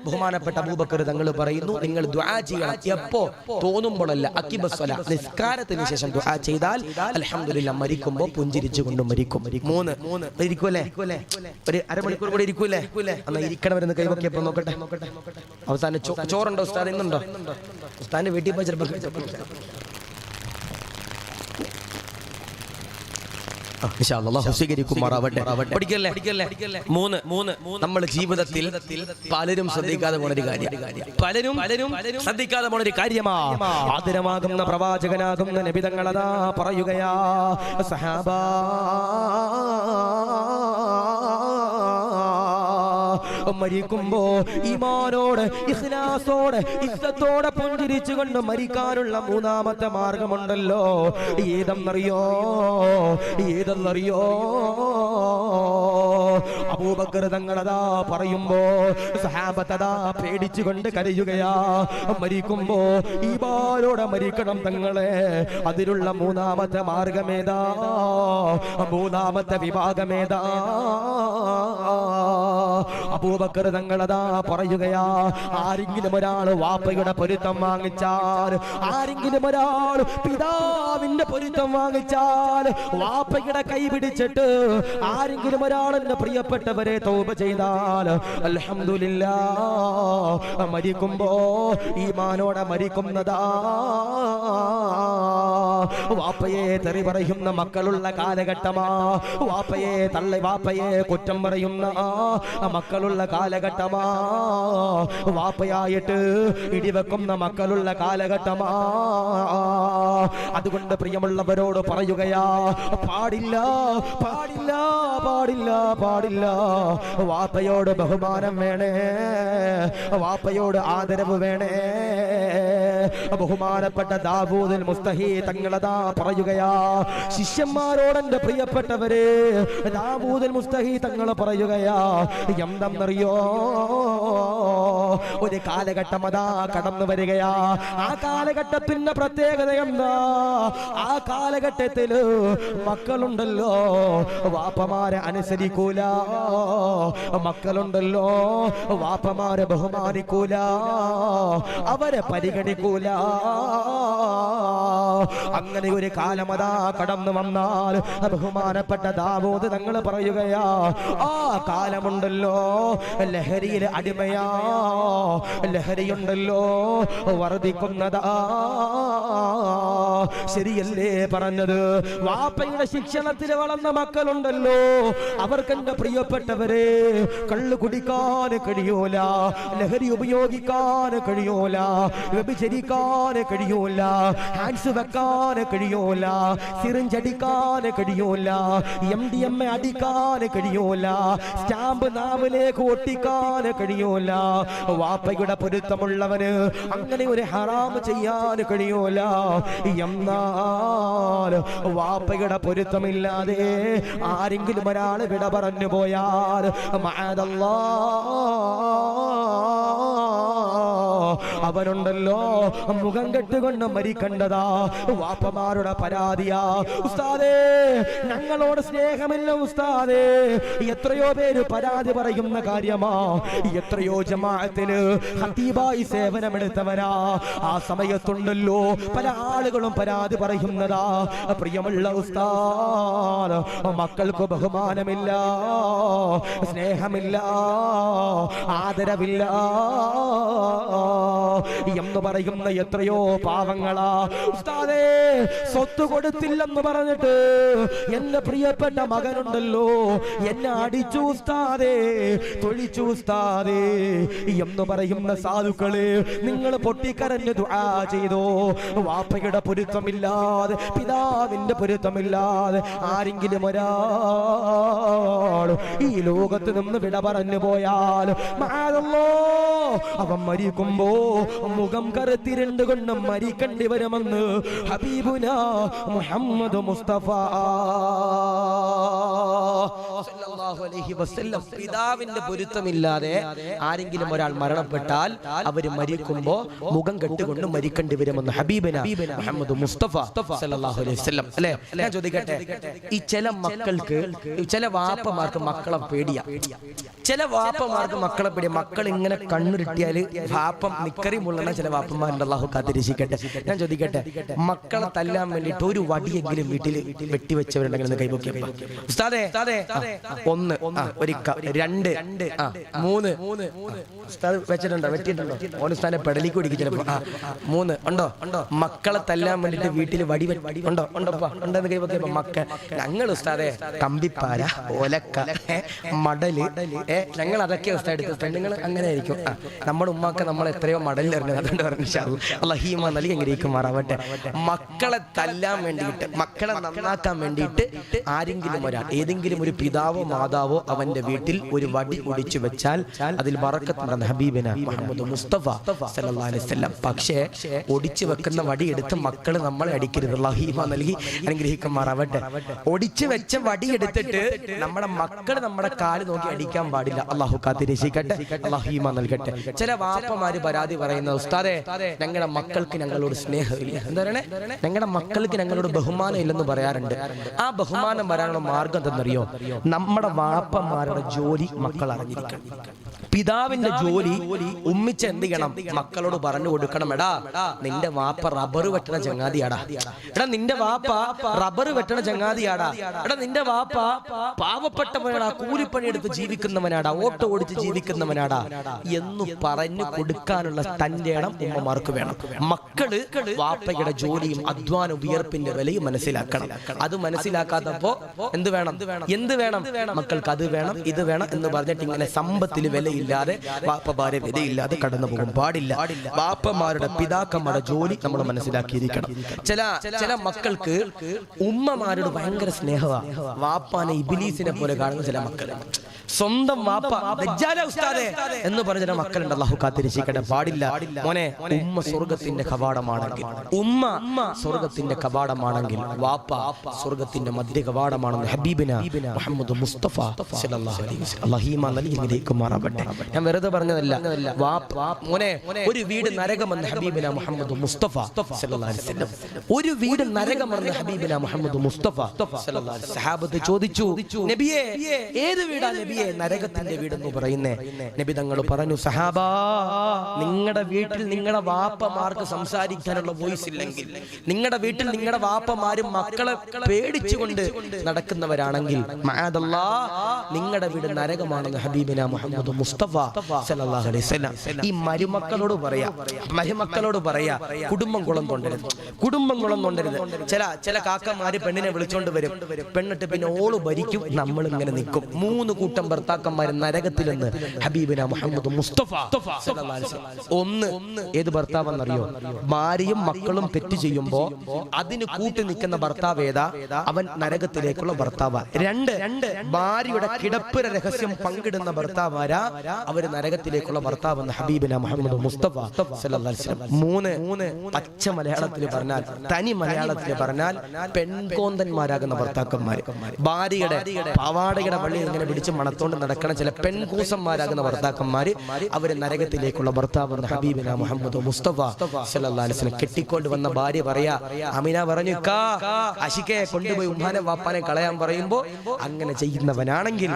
ബഹുമാനപ്പെട്ട അബൂബക്കർ തങ്ങൾ പറയുന്നു നിങ്ങൾ ദുആ ചെയ്യണം. എപ്പോ? തോന്നുമ്പോഴല്ല, അക്കിബസ്വല, നിസ്കാരത്തിന് ശേഷം ദുആ ചെയ്താൽ അൽഹംദുലില്ലാഹ് മരിക്കുമ്പോ പുഞ്ചിരിച്ചുകൊണ്ട് മരിക്കും. മൂന്ന് ഇരിക്കൂലേ? ഒരു അരമണിക്കൂർ കൂടി ഇരിക്കൂലേ? എന്നാ ഇരിക്കണവരെന്ന് കൈവക്കിയപ്പോ നോക്കട്ടെ. അവസാനം ചോറുണ്ടോ ഉസ്താദ്? ഇന്നുണ്ടോ? ഉസ്താദിന്റെ വീട്ടിൽ പോയി ചിലപ്പോൾ നമ്മൾ ജീവിതത്തിൽ പലരും ശ്രദ്ധിക്കാതെ പോണൊരു കാര്യമാ ആദരമാകുന്ന പ്രവാചകനാകുന്ന നബി തങ്ങളതാ പറയുകയാ സഹാബാ മരിക്കുമ്പോ ഈമാനോടെ ഇഖ്ലാസോടെ ഇസ്സത്തോടെ പുഞ്ചിരിച്ചുകൊണ്ട് മരിക്കാനുള്ള മൂന്നാമത്തെ മാർഗമുണ്ടല്ലോ. ഏതെന്നറിയോ? അബൂബക്കർ തങ്ങളതാ പറയുമ്പോ സഹാബത്തതാ പേടിച്ചുകൊണ്ട് കരയുകയാ. മരിക്കുമ്പോ ഈമാനോടെ മരിക്കണം തങ്ങളെ. അതിലുള്ള മൂന്നാമത്തെ മാർഗമേതാ? മൂന്നാമത്തെ വിഭാഗമേതാ? അബൂബക്കർ തങ്ങളതാ പറയുകയാ ആരെങ്കിലും ഒരാൾ വാപ്പയുടെ പൊരുത്തം വാങ്ങിച്ചാൽ, ആരെങ്കിലും ഒരാൾ പിതാവിന്റെ പൊരുത്തം വാങ്ങിച്ചാൽ, വാപ്പയുടെ കൈ പിടിച്ചിട്ട് ആരെങ്കിലും ഒരാൾ എന്റെ പ്രിയപ്പെട്ടവരെ തൗബ ചെയ്താൽ അൽഹംദുലില്ലാഹ് മരിക്കുമ്പോ ഈമാനോടെ മരിക്കുന്നതാ. വാപ്പയെ തെറി പറയുന്ന മക്കളുള്ള കാലഘട്ടമാ. വാപ്പയെ കുറ്റം പറയുന്ന മക്കളുള്ള കാലഘട്ടമാ. വാപ്പയായിട്ട് ഇടിവെക്കുന്ന മക്കളുള്ള കാലഘട്ടമാ. അതുകൊണ്ട് പ്രിയമുള്ളവരോട് പറയുകയാ പാടില്ല പാടില്ല പാടില്ല പാടില്ല. വാപ്പയോട് ബഹുമാനം വേണേ, വാപ്പയോട് ആദരവ് വേണേ. ബഹുമാനപ്പെട്ട ദാവൂദുൽ മുസ്തഹി തങ്ങളതാ പറയുകയാ ശിഷ്യന്മാരോട് എന്റെ പ്രിയപ്പെട്ടവരെ ദാവൂദുൽ മുസ്തഹി തങ്ങൾ പറയുകയാ എന്തെന്നറിയോ? ഒരു കാലഘട്ടം അതാ കടന്നു വരികയാ. ആ കാലഘട്ടത്തിന്റെ പ്രത്യേകത എന്താ? ആ കാലഘട്ടത്തില് മക്കളുണ്ടല്ലോ വാപ്പമാരെ അനുസരിക്കൂല, മക്കളുണ്ടല്ലോ വാപ്പമാരെ ബഹുമാനിക്കൂല, അവരെ പരിഗണിക്കൂല. അങ്ങനെ ഒരു കാലമതാ കടന്നു വന്നാൽ ബഹുമാനപ്പെട്ട ദാവൂദ് തങ്ങൾ പറയുകയാ ആ കാലമുണ്ടല്ലോ ലഹരിയിൽ അടിമയാ, ലഹരിയുണ്ടല്ലോ വർദ്ധിക്കുന്നതാ. ശരിയല്ലേ പറഞ്ഞത്? വാപ്പയുടെ ശിക്ഷണത്തിൽ വളർന്ന മക്കളുണ്ടല്ലോ അവർക്ക് എന്റെ പ്രിയപ്പെട്ടവരെ കള്ളു കുടിക്കാൻ കഴിയൂല, ലഹരി ഉപയോഗിക്കാൻ കഴിയൂല, വ്യഭിചരിക്കാൻ കഴിയൂല, ഹാൻഡ്സ് വെക്കാൻ കഴിയൂല, സിറിഞ്ചടിക്കാൻ കഴിയൂല, MDMA അടിക്കാൻ കഴിയൂല, സ്റ്റാമ്പ് നാവിലേക്ക് ഒട്ടിക്കാൻ കഴിയൂല. വാപ്പയുടെ പൊരുത്തമുള്ളവന് അങ്ങനെ ഒരു ഹറാം ചെയ്യാൻ കഴിയൂല. എന്നാൽ വാപ്പയുടെ പൊരുത്തമില്ലാതെ ആരെങ്കിലും ഒരാൾ വിട പറഞ്ഞു പോയാൽ അവനുണ്ടല്ലോ മുഖം കെട്ടുകൊണ്ട് മരിക്കണ്ടതാ. വാപ്പമാരുടെ പരാതിയാ ഉസ്താദേ ഞങ്ങളോട് സ്നേഹമില്ല ഉസ്താദേ. എത്രയോ പേര് പരാതി പറയുന്ന കാര്യമാ. എത്രയോ ജമാഅത്തിന് ഖതീബായി സേവനമെടുത്തവരാ. ആ സമയത്തുണ്ടല്ലോ പല ആളുകളും പരാതി പറയുന്നതാ. പ്രിയമുള്ള ഉസ്താദ് മക്കൾക്ക് ബഹുമാനമില്ല, സ്നേഹമില്ല, ആദരവില്ല. എന്ന് പറയുന്ന എത്രയോ പാവങ്ങളാ ഉസ്താദേ സ്വത്ത് കൊടുത്തില്ലെന്ന് പറഞ്ഞിട്ട് എന്റെ പ്രിയപ്പെട്ട മകനുണ്ടല്ലോ എന്നെ അടിച്ചു ഉസ്താദേ, തൊഴിച്ചു ഉസ്താദേ എന്ന് പറയുന്ന സാധുക്കളെ നിങ്ങൾ പൊട്ടിക്കരഞ്ഞ് ദുആ ചെയ്തോ. വാപ്പയുടെ പൊരുത്തമില്ലാതെ, പിതാവിന്റെ പൊരുത്തമില്ലാതെ ആരെങ്കിലും ഒരാൾ ഈ ലോകത്ത് നിന്ന് വിട പറഞ്ഞു പോയാൽ അവൻ മരിക്കുമ്പോ മുഖം കറുത്തിരണ്ടുകൊണ്ട് മരിക്കേണ്ടി വരുമെന്ന് ഹബീബുനാ മുഹമ്മദ് മുസ്തഫ സല്ലല്ലാഹു അലൈഹി വസല്ലം. പിതാവിന്റെ പൊരുത്തമില്ലാതെ ആരെങ്കിലും ഒരാൾ മരണപ്പെട്ടാൽ അവര് മരിക്കുമ്പോ മുഖം കെട്ടുകൊണ്ട് മരിക്കേണ്ടി വരുമെന്ന് ഹബീബുനാ മുഹമ്മദ് മുസ്തഫ സല്ലല്ലാഹു അലൈഹി വസല്ലം. അല്ലേ? ഞാൻ ചോദിക്കട്ടെ, ഈ ചില മക്കൾക്ക്, ചില വാപ്പമാർക്ക് മക്കളെ പേടിയാ. ചില വാപ്പമാർക്ക് മക്കളെ പേടിയ, മക്കൾ ഇങ്ങനെ കണ്ണുരുട്ടിയാല് വാപ്പം നിക്കറി മുള്ളണ ചില വാപ്പന്മാരുണ്ട്. അല്ലാഹു കാത്തിരക്ഷിക്കട്ടെ. ഞാൻ ചോദിക്കട്ടെ, മക്കളെ തല്ലാൻ വേണ്ടിട്ട് ഒരു വടിയെങ്കിലും വീട്ടിൽ വെട്ടിവെച്ചവരുണ്ടെങ്കിൽ കൈപൊക്കിയ ഉസ്താദേ, ഒന്ന്, ഒരു, രണ്ട്, മൂന്ന് ഉസ്താദ് വെച്ചിട്ടുണ്ടോ? വെട്ടിയിട്ടുണ്ടോ? ഓൻ ഉസ്താദിനെ പെടലിക്ക് പിടിക്കും ചിലപ്പോ. മൂന്ന് ഉണ്ടോ? മക്കളെ തല്ലാൻ വേണ്ടിട്ട് വീട്ടിൽ വടി ഉണ്ടോ? ഉണ്ടെന്ന് കൈപൊക്കിയപ്പോ മക്കൾ, ഞങ്ങൾ ഉസ്താദേ കമ്പിപ്പാര, ഒലക്ക, മടല്, ഞങ്ങൾ അതൊക്കെ ഉസ്താദ് എടുത്ത്. നിങ്ങൾ അങ്ങനെ ആയിരിക്കും. നമ്മുടെ ഉമ്മാക്ക് നമ്മൾ എത്രയോ മടലിൽ എറിഞ്ഞത്. അതുകൊണ്ട് പറഞ്ഞു അല്ലാഹീമ നൽകി എങ്ങനെയിരിക്കുമാറാവട്ടെ. മക്കളെ തല്ലാൻ വേണ്ടിയിട്ട്, മക്കളെ നന്നാക്കാൻ വേണ്ടിയിട്ട് ആരെങ്കിലും ഒരാൾ, ഏതെങ്കിലും ഒരു പിതാവോ മാതാവോ അവന്റെ വീട്ടിൽ ഒരു വടി ഒടിച്ചു വെച്ചാൽ അതിൽ ബറക്കത്തുണ്ടെന്ന് ഹബീബിനാ മുഹമ്മദ് മുസ്തഫ സല്ലല്ലാഹു അലൈഹി വസല്ലം. പക്ഷേ ഒടിച്ചു വെക്കുന്ന വടി എടുത്ത് മക്കള് നമ്മളെ അടിക്കരുത്. അല്ലാഹീമ നൽകി അനുഗ്രഹിക്കുമാറാവട്ടെ. ഒടിച്ചു വെച്ച വടി എടുത്തിട്ട് നമ്മുടെ മക്കൾ നമ്മുടെ കാല് നോക്കി അടിക്കാൻ പാടില്ല. അല്ലാഹു കാത്തിരക്ഷിക്കട്ടെ. അല്ലാഹീമ നൽകട്ടെ. ചില വാപ്പമാര് പരാതി പറയുന്നത്, ഉസ്താദേ ഞങ്ങളുടെ മക്കൾക്ക് ഞങ്ങളോട് സ്നേഹമില്ല. എന്താ പറയണേ? ഞങ്ങളുടെ മക്കൾക്ക് ഞങ്ങളോട് ബഹുമാനം ഇല്ലെന്ന് പറയാറുണ്ട്. ആ ബഹുമാനം വരാനുള്ള മാർഗം എന്തെന്നറിയോ? നമ്മുടെ വാപ്പമാരുടെ ജോലി മക്കൾ അറിഞ്ഞിരിക്കണം. പിതാവിന്റെ ജോലി ഉമ്മിച്ച് എന്ത് ചെയ്യണം? മക്കളോട് പറഞ്ഞു കൊടുക്കണം, എടാ നിന്റെ വാപ്പ റബ്ബർ വെട്ടണ ചങ്ങാതിയാടാ, എടാ നിന്റെ വാപ്പ റബ്ബർ വെട്ടണ ചങ്ങാതിയാടാ, എടാ നിന്റെ വാപ്പ പാവപ്പെട്ടവനാടാ, കൂലിപ്പണിയെടുത്ത് ജീവിക്കുന്നവനാടാ, ഓട്ടോ ഓടിച്ച് ജീവിക്കുന്നവനാടാ എന്ന് പറഞ്ഞു കൊടുക്കാനുള്ള തന്റെ ഇടം ഉമ്മമാർക്ക് വേണം. മക്കള് വാപ്പയുടെ ജോലിയും അധ്വാന വിയർപ്പിന്റെ വിലയും മനസ്സിലാക്കണം. അത് മനസ്സിലാക്കാത്തപ്പോ എന്ത് വേണം? മക്കൾക്ക് അത് വേണം, ഇത് വേണം എന്ന് പറഞ്ഞിട്ട് ഇങ്ങനെ സമ്പത്തിൽ വിലയില്ലാതെ, വാപ്പമാരെ വിലയില്ലാതെ കടന്നു പോകും പാടില്ല. വാപ്പമാരുടെ, പിതാക്കന്മാരുടെ ജോലി നമ്മൾ മനസ്സിലാക്കിയിരിക്കണം. ചില മക്കൾക്ക് ഉമ്മമാരോട് ഭയങ്കര സ്നേഹമാണ്. വാപ്പാനെ ഇബ്ലീസിനെ പോലെ കാണുന്ന ചില മക്കൾ. സ്വന്തം വാപ്പ ദജ്ജാല ഉസ്താദേ എന്ന് പറഞ്ഞ ചില മക്കളുണ്ട്. അല്ലാഹു കാത്തിരക്ഷിക്കട്ടെ. പാടില്ല മോനെ. ഉമ്മ സ്വർഗത്തിന്റെ കവാടമാണെങ്കിൽ, ഉമ്മ സ്വർഗത്തിന്റെ കവാടമാണെങ്കിൽ വാപ്പ സ്വർഗത്തിന്റെ മധ്യ കവാടമാണെന്ന് ഹബീബിനാ മുഹമ്മദ് മുസ്തഫ സല്ലല്ലാഹു അലൈഹി വസല്ലം. അല്ലാഹീമ നൽകിയിരിക്കുമാറാവട്ടെ. ഞാൻ വെറുതെ പറഞ്ഞതല്ല. മോനെ, ഒരു വീട് നരകമെന്ന് ഹബീബിനാ മുഹമ്മദ് മുസ്തഫ സല്ലല്ലാഹു അലൈഹി വസല്ലം. ഒരു വീട് നരകമെന്ന് ഹബീബിനാ മുഹമ്മദ് മുസ്തഫ സല്ലല്ലാഹു അലൈഹി വസല്ലം. സഹാബത്ത് ചോദിച്ചു, നബിയേ ഏത് വീടാ നബിയേ നരകത്തിന്റെ വീടെന്ന് പറയുന്നേ? നബി തങ്ങൾ പറഞ്ഞു, സഹാബാ നിങ്ങളുടെ വീട്ടിൽ നിങ്ങളുടെ വാപ്പമാർക്ക് സംസാരിക്കാനുള്ള വോയിസ് ഇല്ലെങ്കിൽ, നിങ്ങളുടെ വീട്ടിൽ നിങ്ങളുടെ വാപ്പമാരും മക്കളെ പേടിച്ചുകൊണ്ട് നടക്കുന്നവരാണെങ്കിൽ നിങ്ങളുടെ വീട് നരകമാണെന്ന് ഹബീബിനാ മുഹമ്മദ് മുസ്തഫ സല്ലല്ലാഹു അലൈഹി വസല്ലം. ഈ മരുമക്കളോട് പറയാ കുടുംബം കുളം തൊണ്ടരുത്. ചില കാക്കമാര് പെണ്ണിനെ വിളിച്ചോണ്ട് വരും. പെണ്ണിട്ട് പിന്നെ ഓള് ഭരിക്കും, നമ്മൾ ഇങ്ങനെ നിൽക്കും. 3 കൂട്ടം ഭർത്താക്കന്മാര് നരകത്തിലെന്ന് ഹബീബിനാ മുഹമ്മദ് മുസ്തഫ സല്ലല്ലാഹു അലൈഹി വസല്ലം. ഒന്ന്, ഏത് ഭർത്താവെന്നറിയോ? ഭാര്യയും മക്കളും തെറ്റ് ചെയ്യുമ്പോ അതിന് കൂട്ടി നിൽക്കുന്ന ഭർത്താവ് ഏതാ? അവൻ നരകത്തിലേക്കുള്ള ഭർത്താവ്. 2, ഭാര്യയുടെ കിടപ്പിര രഹസ്യം പങ്കിടുന്ന ഭർത്താവാരാ? അവര് നരകത്തിലേക്കുള്ള ഭർത്താവെന്ന് ഹബീബിനാ മുഹമ്മദ് മുസ്തഫ സല്ലല്ലാഹു അലൈഹി വസല്ലം. 3, പച്ച മലയാളത്തിൽ പറഞ്ഞാൽ, തനി മലയാളത്തിൽ പറഞ്ഞാൽ പെൺകോന്തന്മാരാകുന്ന ഭർത്താക്കന്മാര്, ഭാര്യയുടെ പാവാടയുടെ വള്ളി ഇങ്ങനെ പിടിച്ച് മണത്തോണ്ട് നടക്കണ ചില പെൺകൂസന്മാരാകുന്ന ഭർത്താക്കന്മാര്, അവര് നരകത്തിലേക്കുള്ള ഭർത്താവെന്ന് ഹബീബിനാ മുഹമ്മദ് മുസ്തഫ സല്ലല്ലാഹു അലൈഹി വസല്ലം. കെട്ടിക്കൊണ്ട് വന്ന ഭാര്യ പറയാ, അമിന പറഞ്ഞു, അശിക്കെ കൊണ്ടുപോയി ഉമ്മാനെ വാപ്പാനെ കളയാൻ പറയുമ്പോ അങ്ങനെ ചെയ്യുന്നവനാണെങ്കിൽ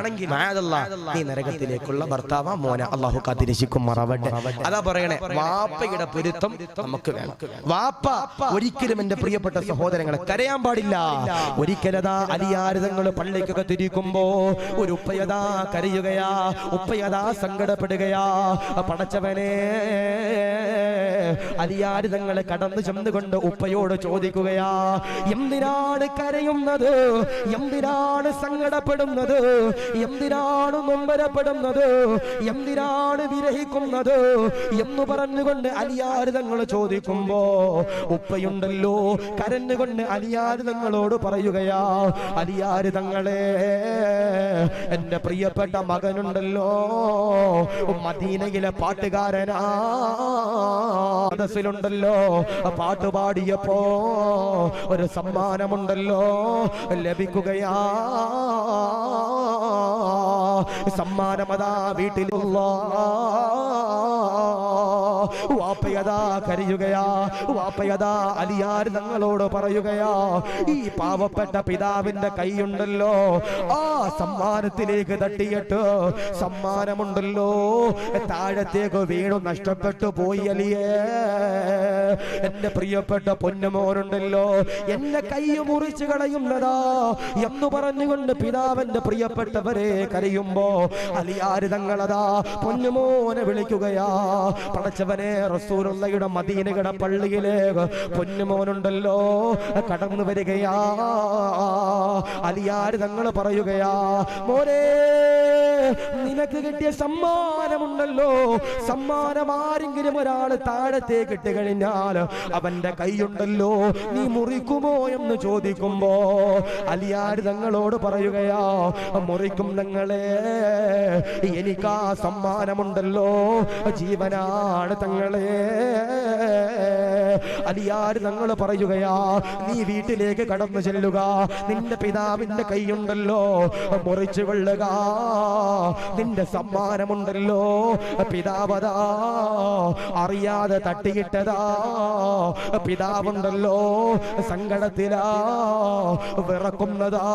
നീ നരകത്തിലേക്കുള്ള ഭർത്താവാ മോന. അല്ലാഹു കാത്തിരക്ഷിക്കുമാറാവട്ടെ. അതാ പറയണേ, വാപ്പയുടെ പൊരുത്തം നമുക്ക് വേണം. വാപ്പ ഒരിക്കലും, എന്റെ പ്രിയപ്പെട്ട സഹോദരങ്ങളെ, കരയാൻ പാടില്ല. ഒരിക്കലതാ അലിയാരിതങ്ങൾ പള്ളിക്കൊക്കെ തിരിക്കുമ്പോ ഒരു ഉപ്പയതാ കരയുകയാ, ഉപ്പയതാ സങ്കടപ്പെടുകയാ. പടച്ചവനെ, അലിയാർ തങ്ങളെ കടന്നു ചെന്നുകൊണ്ട് ഉപ്പയോട് ചോദിക്കുകയാ, എന്തിനാണ് കരയുന്നത്, എന്തിനാണ് സങ്കടപ്പെടുന്നത്, എന്തിനാണ് നൊമ്പരപ്പെടുന്നത്, എന്തിനാണ് വിരഹിക്കുന്നത് എന്ന് പറഞ്ഞുകൊണ്ട് അലിയാർ തങ്ങൾ ചോദിക്കുമ്പോ ഉപ്പയുണ്ടല്ലോ കരഞ്ഞുകൊണ്ട് അലിയാർ തങ്ങളോട് പറയുകയാ, അലിയാർ തങ്ങളെ, എന്റെ പ്രിയപ്പെട്ട മകനുണ്ടല്ലോ മദീനയിലെ പാട്ടുകാരനാ, സദസ്സിലുണ്ടല്ലോ പാട്ടുപാടിയപ്പോ ഒരു സമ്മാനമുണ്ടല്ലോ ലഭിക്കുകയാ. സമ്മാനമതാ വീട്ടിലുള്ള വാപ്പയതാ കരയുകയാ. വാപ്പയതാ അലിയാർ തങ്ങളോട് പറയുകയാ, ഈ പാവപ്പെട്ട പിതാവിന്റെ കൈയുണ്ടല്ലോ ആ സമ്മാനത്തിലേക്ക് തട്ടിയിട്ട് സമ്മാനമുണ്ടല്ലോ താഴത്തേക്ക് വീണു നഷ്ടപ്പെട്ടു പോയി അലിയേ. എന്റെ പ്രിയപ്പെട്ട പൊന്നുമോനുണ്ടല്ലോ എന്നെ കൈ മുറിച്ചു കളയുന്നതാ എന്ന് പറഞ്ഞുകൊണ്ട് പിതാവിന്റെ പ്രിയപ്പെട്ടവരെ കരയുമ്പോ അലിയാർ തങ്ങളതാ പൊന്നുമോനെ വിളിക്കുകയാ. പടച്ചവനെ, റസൂലുള്ളാഹിയുടെ മദീനയുടെ പള്ളിയിലേക്ക് പൊന്നുമോനുണ്ടല്ലോ കടന്നു വരികയാ. അലിയാർ തങ്ങൾ പറയുകയാ, മോനെ, നിനക്ക് കിട്ടിയ സമ്മാനമുണ്ടല്ലോ, സമ്മാനം ആരെങ്കിലും ഒരാൾ താഴത്തേക്ക് ഇട്ട് കഴിഞ്ഞാൽ അവന്റെ കൈയുണ്ടല്ലോ നീ മുറിക്കുമോ എന്ന് ചോദിക്കുമ്പോ അലിയാർ തങ്ങളോട് പറയുകയാ, മുറിക്കും തങ്ങളെ, എനിക്കാ സമ്മാനമുണ്ടല്ലോ ജീവനാണ് തങ്ങളെ. അലിയാർ തങ്ങൾ പറയുകയാ, നീ വീട്ടിലേക്ക് കടന്നു ചെല്ലുക, നിന്റെ പിതാവിന്റെ കൈയുണ്ടല്ലോ മുറിച്ചു കൊള്ളുക, നിന്റെ സമ്മാനമുണ്ടല്ലോ പിതാവതാ അറിയാതെ തട്ടിയിട്ടതാ, പിതാവുണ്ടല്ലോ സങ്കടത്തിലാ വിറക്കുന്നതാ.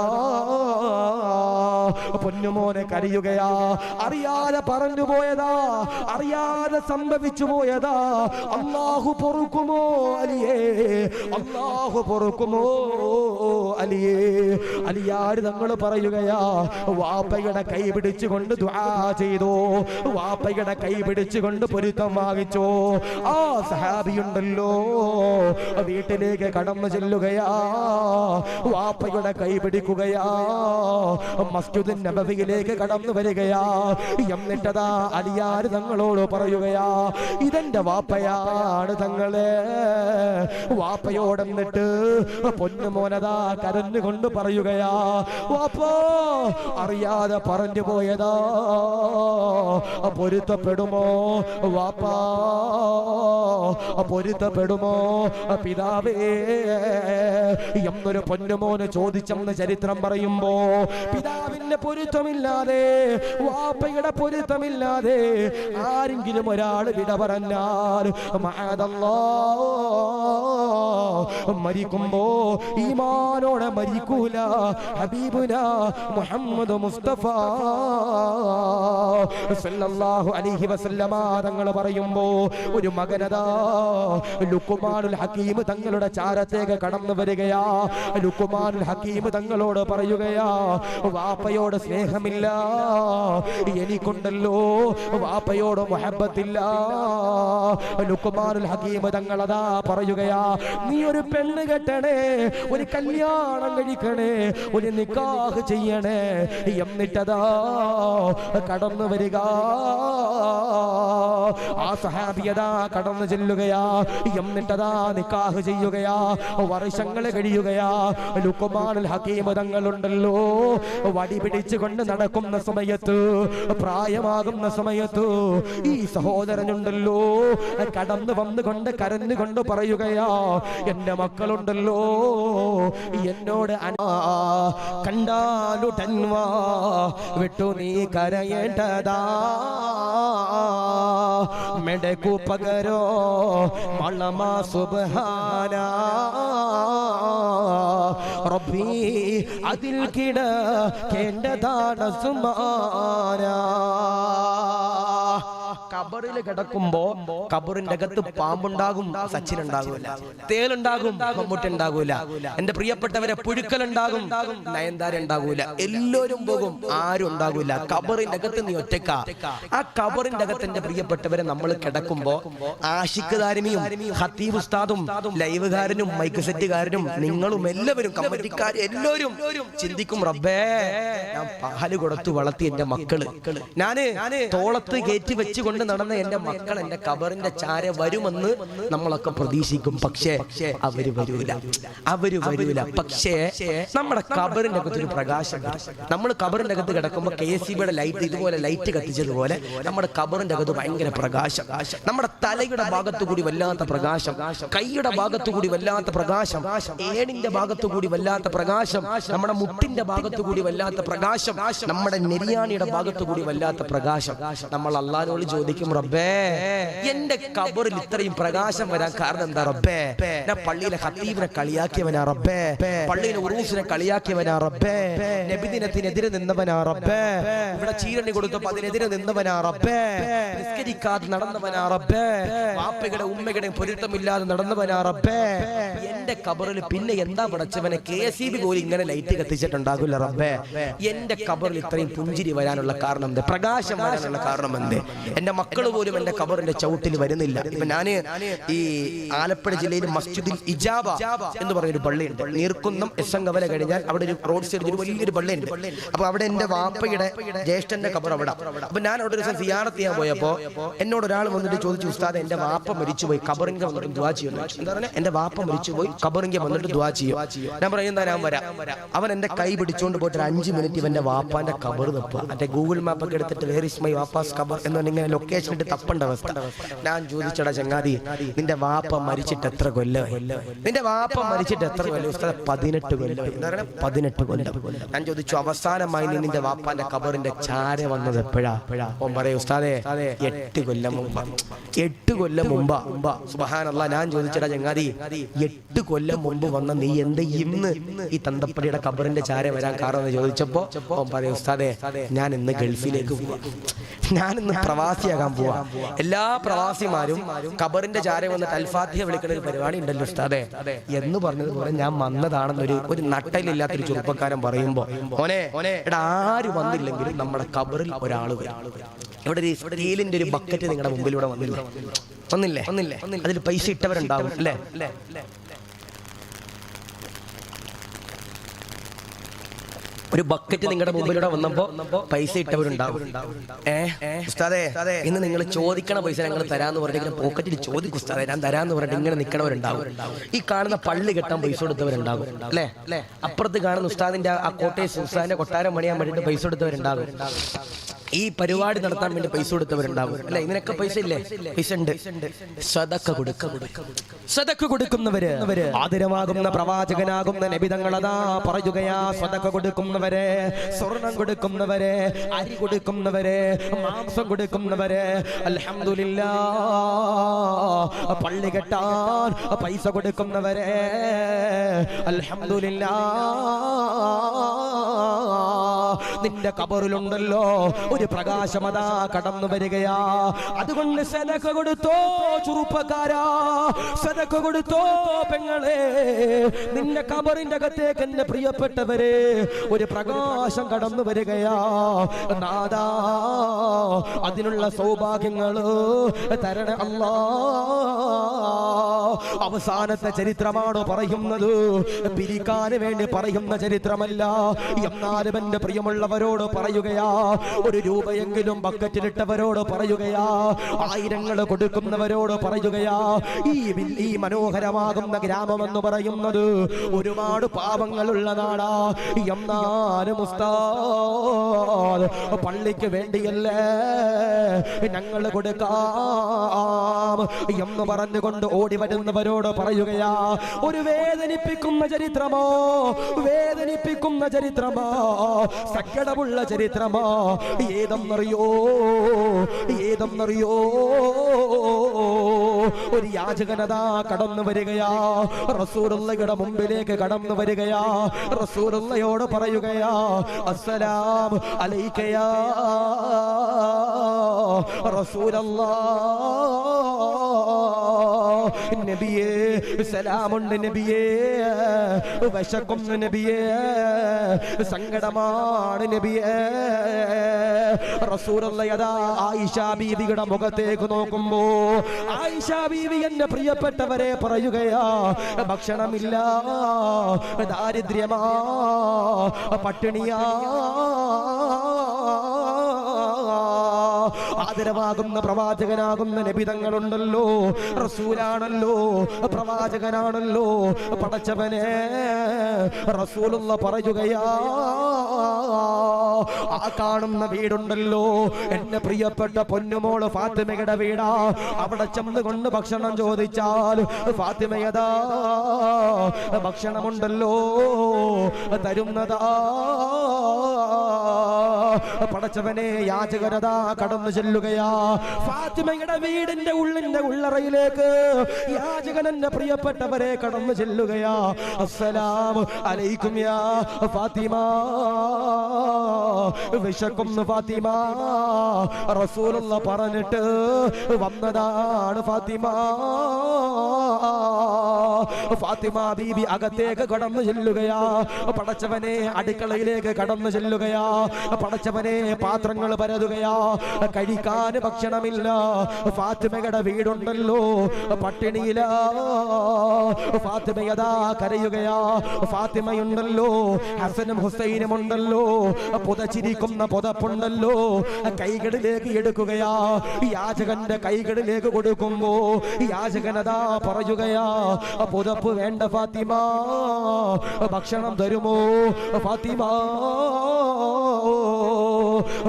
പൊന്നുമോനെ കരയുകയാ, അറിയാതെ പറഞ്ഞു പോയതാ, അറിയാതെ സംഭവിച്ചു പോയതാ. അല്ലാഹു പൊറുക്കുമോ അലിയേ, അല്ലാഹു പൊറുക്കുമോ അലിയേ. അലിയാർ തങ്ങൾ പറയുകയാ, വാപ്പയുടെ കൈ പിടിച്ചുകൊണ്ട് ദുആ ചെയ്തു, വാപ്പയുടെ കൈ പിടിച്ചുകൊണ്ട് പൊരുത്തം വാങ്ങിച്ചു. ആ സഹാബിയുണ്ടല്ലോ വീട്ടിലേക്ക് കടന്നു ചെല്ലുകയാ, വാപ്പയുടെ കൈ പിടിക്കുകയാ, മസ്ജിദ് നബവിയിലേക്ക് കടന്നു വരികയാ. എന്നിട്ടതാ അലിയാർ തങ്ങളോട് പറയുകയാ, ഇതെന്റെ വാപ്പയാണ് തങ്ങളെ. വാപ്പയോടെന്നിട്ട് പൊന്നുമോനതാ കരഞ്ഞുകൊണ്ട് പറയുകയാ, വാപ്പോ അറിയാതെ പറഞ്ഞു പോയതാ, പൊരുത്തപ്പെടുമോ വാപ്പാ, പൊരുത്തപ്പെടുമോ പിതാവേ എന്നൊരു പൊന്നുമോന് ചോദിച്ചെന്ന് ചരിത്രം പറയുമ്പോ പിതാവിന്റെ പൊരുത്തമില്ലാതെ, വാപ്പയുടെ പൊരുത്തമില്ലാതെ ആരെങ്കിലും ഒരാൾ വിട പറഞ്ഞാൽ മരിക്കുമ്പോ ഈമാനോടെ മരിക്കൂല. ഹബീബുന മുഹമ്മദ് മുസ്തഫ സല്ലല്ലാഹു അലൈഹി വസല്ലമ തങ്ങൾ പറയുമ്പോ ഒരു മകനതാ ലുഖ്മാനുൽ ഹക്കീം തങ്ങളുടെ ചാരത്തേക്ക് കടന്നു വരികയാ. ലുഖ്മാനുൽ ഹക്കീം തങ്ങളോട് പറയുകയാ, വാപ്പയോട് സ്നേഹമില്ല, എനിക്കുണ്ടല്ലോ വാപ്പയോട് മുഹബ്ബത്തില്ല. ലുഖ്മാനുൽ ഹക്കീം തങ്ങളതാ പറയുകയാ, നീ ഒരു പെണ്ണ് കെട്ടണേ, ഒരു കല്യാണം കഴിക്കണേ, ഒരു നിക്കാഹ് ചെയ്യണേ, എന്നിട്ടതാ കടന്നു വരിക. ആ സഹാബിയതാ കടന്നു ചെല്ലുകയാ, എന്നിട്ടതാ നിക്കാഹ് ചെയ്യുകയാ. വർഷങ്ങൾ കഴിയുകയാ. ലുഖ്മാനുൽ ഹക്കീം തങ്ങളുണ്ടല്ലോ വടി പിടിച്ചുകൊണ്ട് നടക്കുന്ന സമയത്ത്, പ്രായമാകുന്ന സമയത്ത് ഈ സഹോദരനുണ്ടല്ലോ കടന്നു വന്നുകൊണ്ട് കരഞ്ഞുകൊണ്ട് പറയുകയാ, എന്റെ മക്കളുണ്ടല്ലോ എന്നോട് കണ്ടാലുടൻവാ വിട്ടു നീ കരയേണ്ടതാ, മെടക്കു പകരോ മളമാ സുബ്ഹാന റബ്ബി അതിൽ കിടക്കേണ്ടതാണ് സുമാന. കബറിൽ കിടക്കുമ്പോ കബറിന്റെ അകത്ത് പാമ്പുണ്ടാകും, സച്ചിൻ ഉണ്ടാകൂല. തേലുണ്ടാകും, മമ്മൂട്ടി ഉണ്ടാകൂല. എന്റെ പ്രിയപ്പെട്ടവരെ, പുഴുക്കലുണ്ടാകും, നയൻതാര ഉണ്ടാകൂല. എല്ലാവരും പോകും, ആരും ഉണ്ടാകൂല. കബറിന്റെ അകത്ത് നീ ഒറ്റക്ക. ആ കബറിന്റെ അകത്ത് എന്റെ പ്രിയപ്പെട്ടവരെ നമ്മൾ കിടക്കുമ്പോ ആഷിഖ് ദാരിമിയും ഖത്തീബ് ഉസ്താദും ലൈവുകാരനും മൈക്ക് സെറ്റുകാരനും നിങ്ങളും എല്ലാവരും കമ്മിറ്റിക്കാരും എല്ലാവരും ചിന്തിക്കും, റബ്ബേ ഞാൻ പാല് കൊടുത്തു വളർത്തി എന്റെ മക്കള്, ഞാന് തോളത്ത് കയറ്റി വെച്ചുകൊണ്ട് നടന്ന എന്റെ മക്കൾ എന്റെ കബറിന്റെ ചാര വരുമെന്ന് നമ്മളൊക്കെ പ്രതീക്ഷിക്കും. പക്ഷേ അവര് വരൂല. പക്ഷേ നമ്മുടെ കബറിന്റെ അകത്ത് ഒരു പ്രകാശം. നമ്മൾ കബറിന്റെ അകത്ത് കിടക്കുമ്പോ KCBയുടെ ലൈറ്റ് ഇതുപോലെ ലൈറ്റ് കത്തിച്ചതുപോലെ നമ്മുടെ കബറിന്റെ അകത്ത് ഭയങ്കര പ്രകാശം. നമ്മുടെ തലയുടെ ഭാഗത്തു കൂടി വല്ലാത്ത പ്രകാശം, കൈയുടെ ഭാഗത്തു കൂടി വല്ലാത്ത പ്രകാശം, ഏണിന്റെ ഭാഗത്തു കൂടി വല്ലാത്ത പ്രകാശം, നമ്മുടെ മുട്ടിന്റെ ഭാഗത്തു കൂടി വല്ലാത്ത പ്രകാശം, നമ്മുടെ നെരിയാണിയുടെ ഭാഗത്തു കൂടി വല്ലാത്ത പ്രകാശം. നമ്മൾ അല്ലാഹുവോട് ചോദിക്കും, റബ്ബേ എന്റെ കബറിൽ ഇത്രയും പ്രകാശം വരാൻ കാരണം എന്താ റബ്ബേ? ഞാൻ പള്ളിയിലെ ഖത്തീബിനെ കളിയാക്കിയവനാ റബ്ബേ, പള്ളിയിലെ ഉറൂസിനെ കളിയാക്കിയവനാ റബ്ബേ, നബിദിനത്തിനെതിരെ നിന്നവനാ റബ്ബേ, ഇവിടെ ചീരണി കൊടുത്തപ്പോ അതിനെതിരെ നിന്നവനാ റബ്ബേ, നിസ്കരിക്കാതെ നടന്നവനാ റബ്ബേ, വാപ്പയുടെ ഉമ്മയുടെ പൊരുത്തമില്ലാതെ നടന്നവനാ റബ്ബേ. എന്റെ കബറിൽ പിന്നെ എന്താ പടച്ചവനെ KCB പോലും ഇങ്ങനെ ലൈറ്റ് കത്തിച്ചിട്ടുണ്ടാകില്ല റബ്ബേ. എന്റെ കബറിൽ ഇത്രയും പുഞ്ചിരി വരാനുള്ള കാരണം എന്ത്? പ്രകാശം വരാനുള്ള കാരണം എന്ത്? എന്റെ മക്കൾ പോലും എന്റെ കബറിന്റെ ചവിട്ടിൽ വരുന്നില്ല. ഇപ്പൊ ഞാന് ഈ ആലപ്പുഴ ജില്ലയിൽ മസ്ജിദുൽ ഇജാബ എന്ന് പറയുന്നൊരു പള്ളിയുണ്ട്. നീർക്കുന്നം SM കവല കഴിഞ്ഞാൽ അവിടെ ഒരു റോഡ് സൈഡിൽ ഒരു വലിയൊരു പള്ളിയുണ്ട്. അപ്പൊ അവിടെ എന്റെ വാപ്പയുടെ ജ്യേഷ്ഠന്റെ കബർ അവിടെ. അപ്പൊ ഞാൻ അവിടെ ഒരു ദിവസം സിയാറത്ത് ചെയ്യാൻ പോയപ്പോ എന്നോട് ഒരാൾ വന്നിട്ട് ചോദിച്ചു, ഉസ്താദ് എന്റെ വാപ്പ മരിച്ചുപോയി, ഖബറിങ്ക വന്നിട്ട് ദുആ ചെയ്യുന്നു. എന്താ പറഞ്ഞാൽ? എന്റെ വാപ്പ മരിച്ചുപോയി, ഖബറിങ്ക വന്നിട്ട് ദുആ ചെയ്യും. ഞാൻ പറയും, എന്താ ഞാൻ വരാം. അവൻ എന്റെ കൈ പിടിച്ചുകൊണ്ട് പോയിട്ട് ഒരു 5 മിനിറ്റ് ഇവന്റെ വാപ്പാന്റെ ഖബർ തപ്പുക. മറ്റേ ഗൂഗിൾ മാപ്പ് ഒക്കെ എടുത്തിട്ട് വേർ ഇസ് മൈ വാപ്പാസ് ഖബർ എന്ന് ഇങ്ങനെ ലൊക്കേഷൻ ഇട്ട് തപ്പേണ്ട അവസ്ഥ. ഞാൻ ചോദിച്ചടാ ചങ്ങാതി, നിന്റെ വാപ്പ മരിച്ചിട്ട് എത്ര കൊല്ലമായി? നിന്റെ വാപ്പ മരിച്ചിട്ട് എത്ര കൊല്ലം? ഉസ്താദ് 18 കൊല്ലം. എന്താ പറയുക? 18 കൊല്ലം. ഞാൻ ചോദിച്ചു, അവസാനമായി നിന്റെ വാപ്പാന്റെ ഖബറിന്റെ ചാര വന്നത് എപ്പോഴാ? ഓൻ പറയും, ഉസ്താദേ 8 കൊല്ലം മുമ്പ്. 8 കൊല്ലം മുമ്പാ. സുബ്ഹാനല്ലാഹ്. ഞാൻ ചോദിച്ചടാ ചങ്ങാതി, 8 കൊല്ലം മുമ്പ് വന്ന നീ എന്ത് ഇന്ന് ഈ തന്തപ്പടിയുടെ ഖബറിന്റെ ചാര വരാൻ കാരണം എന്ന് ചോദിച്ചപ്പോ ഓൻ പറയും, ഉസ്താദേ ഞാൻ ഇന്ന് ഗൾഫിലേക്ക് പോവാ, ഞാനിന്ന് പ്രവാസിയാകാൻ പോവാ. എല്ലാ പ്രവാസിമാരും ഖബറിന്റെ ചാര വന്നിട്ട് അൽഫാത്തിഹ വിളിക്കുന്ന ഒരു പരിപാടി ഉണ്ടല്ലോ ഉസ്താദേ എന്ന് പറഞ്ഞതുപോലെ ഞാൻ വന്നതാണെന്നൊരു നട്ടലില്ലാത്തൊരു ചെറുപ്പക്കാരൻ പറയുമ്പോ, ഓനെ എടാ ആര് വന്നില്ലെങ്കിലും നമ്മുടെ ഖബറിൽ ഒരാൾ വരും. ഇവിടെ ഒരു സ്റ്റീലിന്റെ ഒരു ബക്കറ്റ് നിങ്ങളുടെ മുമ്പിലൂടെ വന്നില്ലേ? അതിൽ പൈസ ഇട്ടവരുണ്ടാവും അല്ലേ? ഒരു ബക്കറ്റ് നിങ്ങളുടെ മുമ്പിലൂടെ വന്നപ്പോ പൈസ ഇട്ടവരുണ്ടാവും. ഉസ്താദേ ഇന്ന് നിങ്ങൾ ചോദിക്കണ പൈസ ഞങ്ങൾ തരാന്ന് പറഞ്ഞിട്ട് പോക്കറ്റിൽ ചോദിക്കും, ഉസ്താദേ ഞാൻ തരാന്ന് പറഞ്ഞിട്ട് ഇങ്ങനെ നിൽക്കണവരുണ്ടാവും. ഈ കാണുന്ന പള്ളി കെട്ടാൻ പൈസ കൊടുത്തവരുണ്ടാവും അല്ലേ? അപ്പുറത്ത് കാണുന്ന ഉസ്താദിന്റെ ആ കോട്ടയം ഉസ്താദിന്റെ കൊട്ടാരം പണിയാൻ വേണ്ടിയിട്ട് പൈസ കൊടുത്തവരുണ്ടാവും. ഈ പരിപാടി നടത്താൻ വേണ്ടി പൈസ കൊടുത്തവരുണ്ടാവും അല്ലെ? ഇതിനൊക്കെ പൈസ ഇല്ലേ? പൈസ ഉണ്ട്. സദഖ കൊടുക്കുന്നവര്, ആദരവാകുന്ന പ്രവാചകനാകുന്ന നബി തങ്ങളതാ പറയുകയാ, സദഖ കൊടുക്കുന്നവരെ, സ്വർണം കൊടുക്കുന്നവരെ, അരി കൊടുക്കുന്നവരെ, മാംസം കൊടുക്കുന്നവരെ, അൽഹംദുലില്ലാഹ് പള്ളി കെട്ടാൻ പൈസ കൊടുക്കുന്നവരെ, അൽഹംദുലില്ലാഹ് നിന്റെ ഖബറിലുണ്ടല്ലോ ഒരു പ്രകാശമതാ കടന്നു വരികയാ. അതുകൊണ്ട് സദഖ കൊടുത്തോ ചെറുപ്പക്കാരാ, സദഖ കൊടുത്തോ പെങ്ങളെ. നിന്റെ ഖബറിന്റെ അകത്തേക്ക് എന്റെ പ്രിയപ്പെട്ടവരെ ഒരു പ്രകാശം കടന്നു വരികയാ. നാദാ അതിനുള്ള സൗഭാഗ്യങ്ങള് തരണേ അല്ലാ. അവസാനത്തെ ചരിത്രമാണോ പറയുന്നത്? പിരിക്കാൻ വേണ്ടി പറയുന്ന ചരിത്രമല്ല. എന്നാലും എന്റെ പ്രിയമുള്ളവരോട് പറയുകയാ, ഒരു രൂപയെങ്കിലും ബക്കറ്റിലിട്ടവരോട് പറയുകയാ, ആയിരങ്ങൾ കൊടുക്കുന്നവരോട് പറയുകയാ, ഈ മനോഹരമാകുന്ന ഗ്രാമമെന്ന് പറയുന്നത് ഒരുപാട് പാവങ്ങളുള്ള നാടാ. എന്നാലും ഉസ്താദ് പള്ളിക്ക് വേണ്ടിയല്ലേ ഞങ്ങൾ കൊടുക്കാം എന്ന് പറഞ്ഞുകൊണ്ട് ഓടി വരുന്നവരോട് പറയുകയാ, ഒരു വേദനിപ്പിക്കുന്ന ചരിത്രമോ, വേദനിപ്പിക്കുന്ന ചരിത്രമോ, സങ്കടമുള്ള ചരിത്രമോ. ഏതെന്നറിയോ? ഒരു യാചകനതാ കടന്നു വരികയാ, റസൂലുള്ളാഹിയുടെ മുമ്പിലേക്ക് കടന്നു വരികയാ. റസൂലുള്ളാഹിയോട് പറയുകയാ, അസ്സലാമു അലൈക യാ റസൂലല്ലാഹ്. നബിയേ സലാമുണ്ട് നബിയേ, വിശക്കുന്നു നബിയേ, സങ്കടമാണ് നബിയേ. റസൂലുള്ളാഹി അതാ ആയിഷ ബീവിയുടെ മുഖത്തേക്ക് നോക്കുമ്പോ ആയിഷ ബീവി എന്റെ പ്രിയപ്പെട്ടവരെ പറയുകയാ, ഭക്ഷണമില്ല, ദാരിദ്ര്യമാ, പട്ടിണിയാ. ആദരവാകുന്ന പ്രവാചകനാകുന്ന നബി തങ്ങളുണ്ടല്ലോ, റസൂലാണല്ലോ, പ്രവാചകനാണല്ലോ, പടച്ചവനെ. റസൂലുള്ള പറയുകയാ, ആ കാണുന്ന വീടുണ്ടല്ലോ എന്റെ പ്രിയപ്പെട്ട പൊന്നുമോള് ഫാത്തിമയുടെ വീടാ. അവിടെ ചെന്നുകൊണ്ട് ഭക്ഷണം ചോദിച്ചാൽ ഫാത്തിമയതാ ഭക്ഷണമുണ്ടല്ലോ തരുന്നതാ. പടച്ചവനെ, യാചകരതാ കടന്നു ചെല്ലുകയാ ഫാത്തിമയുടെ വീടിന്റെ ഉള്ളറയിലേക്ക്. യാചകൻ എന്റെ പ്രിയപ്പെട്ടവരെ കടന്നു ചെല്ലുകയാ. അസ്സലാമു അലൈക്കും യാ ഫാത്തിമ, വിശക്കുന്നു ഫാത്തിമ. റസൂലുള്ള പറഞ്ഞിട്ട് വന്നതാണ് ഫാത്തിമ. ഫാത്തിമ ബീബി അകത്തേക്ക് കടന്നു ചെല്ലുകയാ. പടച്ചവനെ, അടുക്കളയിലേക്ക് കടന്നു ചെല്ലുകയാ. പടച്ചവനെ, പാത്രങ്ങൾ പരതുകയാ, കഴിക്കാൻ ഭക്ഷണമില്ല. ഫാത്തിമയുടെ വീടുണ്ടല്ലോ പട്ടിണിയില. ഫാത്തിമയതാ കരയുകയാ. ഫാത്തിമയുണ്ടല്ലോ, ഹസനും ഹുസൈനും ഉണ്ടല്ലോ, പുതച്ചിരിക്കുന്ന പുതപ്പുണ്ടല്ലോ, കൈകളിലേക്ക് എടുക്കുകയാ. യാചകന്റെ കൈകളിലേക്ക് കൊടുക്കുമ്പോ യാചകനതാ പറയുകയാ, പുതപ്പ് വേണ്ട ഫാത്തിമ, ഭക്ഷണം തരുമോ ഫാത്തിമ.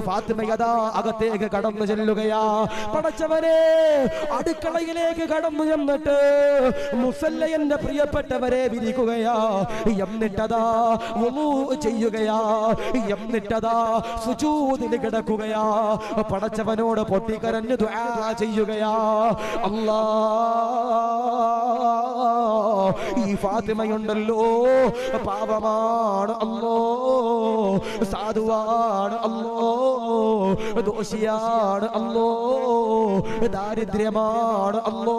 ഫാത്തിമയതാ അകത്തേക്ക് കടന്നു ചെല്ലുകയാ. പടച്ചവനെ, അടുക്കളയിലേക്ക് കടന്നു ചെന്നിട്ട് മുസല്ല എന്റെ പ്രിയപ്പെട്ടവരെ വിരിക്കുകയാ. എന്നിട്ടതാ വുളൂ ചെയ്യുകയാ. എന്നിട്ടതാ സുജൂദിൽ കിടക്കുകയാ. പടച്ചവനോട് പൊട്ടിക്കരഞ്ഞു ദുആ ചെയ്യുകയാ. അല്ലാ, ഈ ഫാത്തിമയുണ്ടല്ലോ പാപമാണ് അല്ലോ, സാധുവാണ് അല്ലോ, ദോഷിയാണ് അല്ലോ, ദാരിദ്ര്യമാണ് അല്ലോ.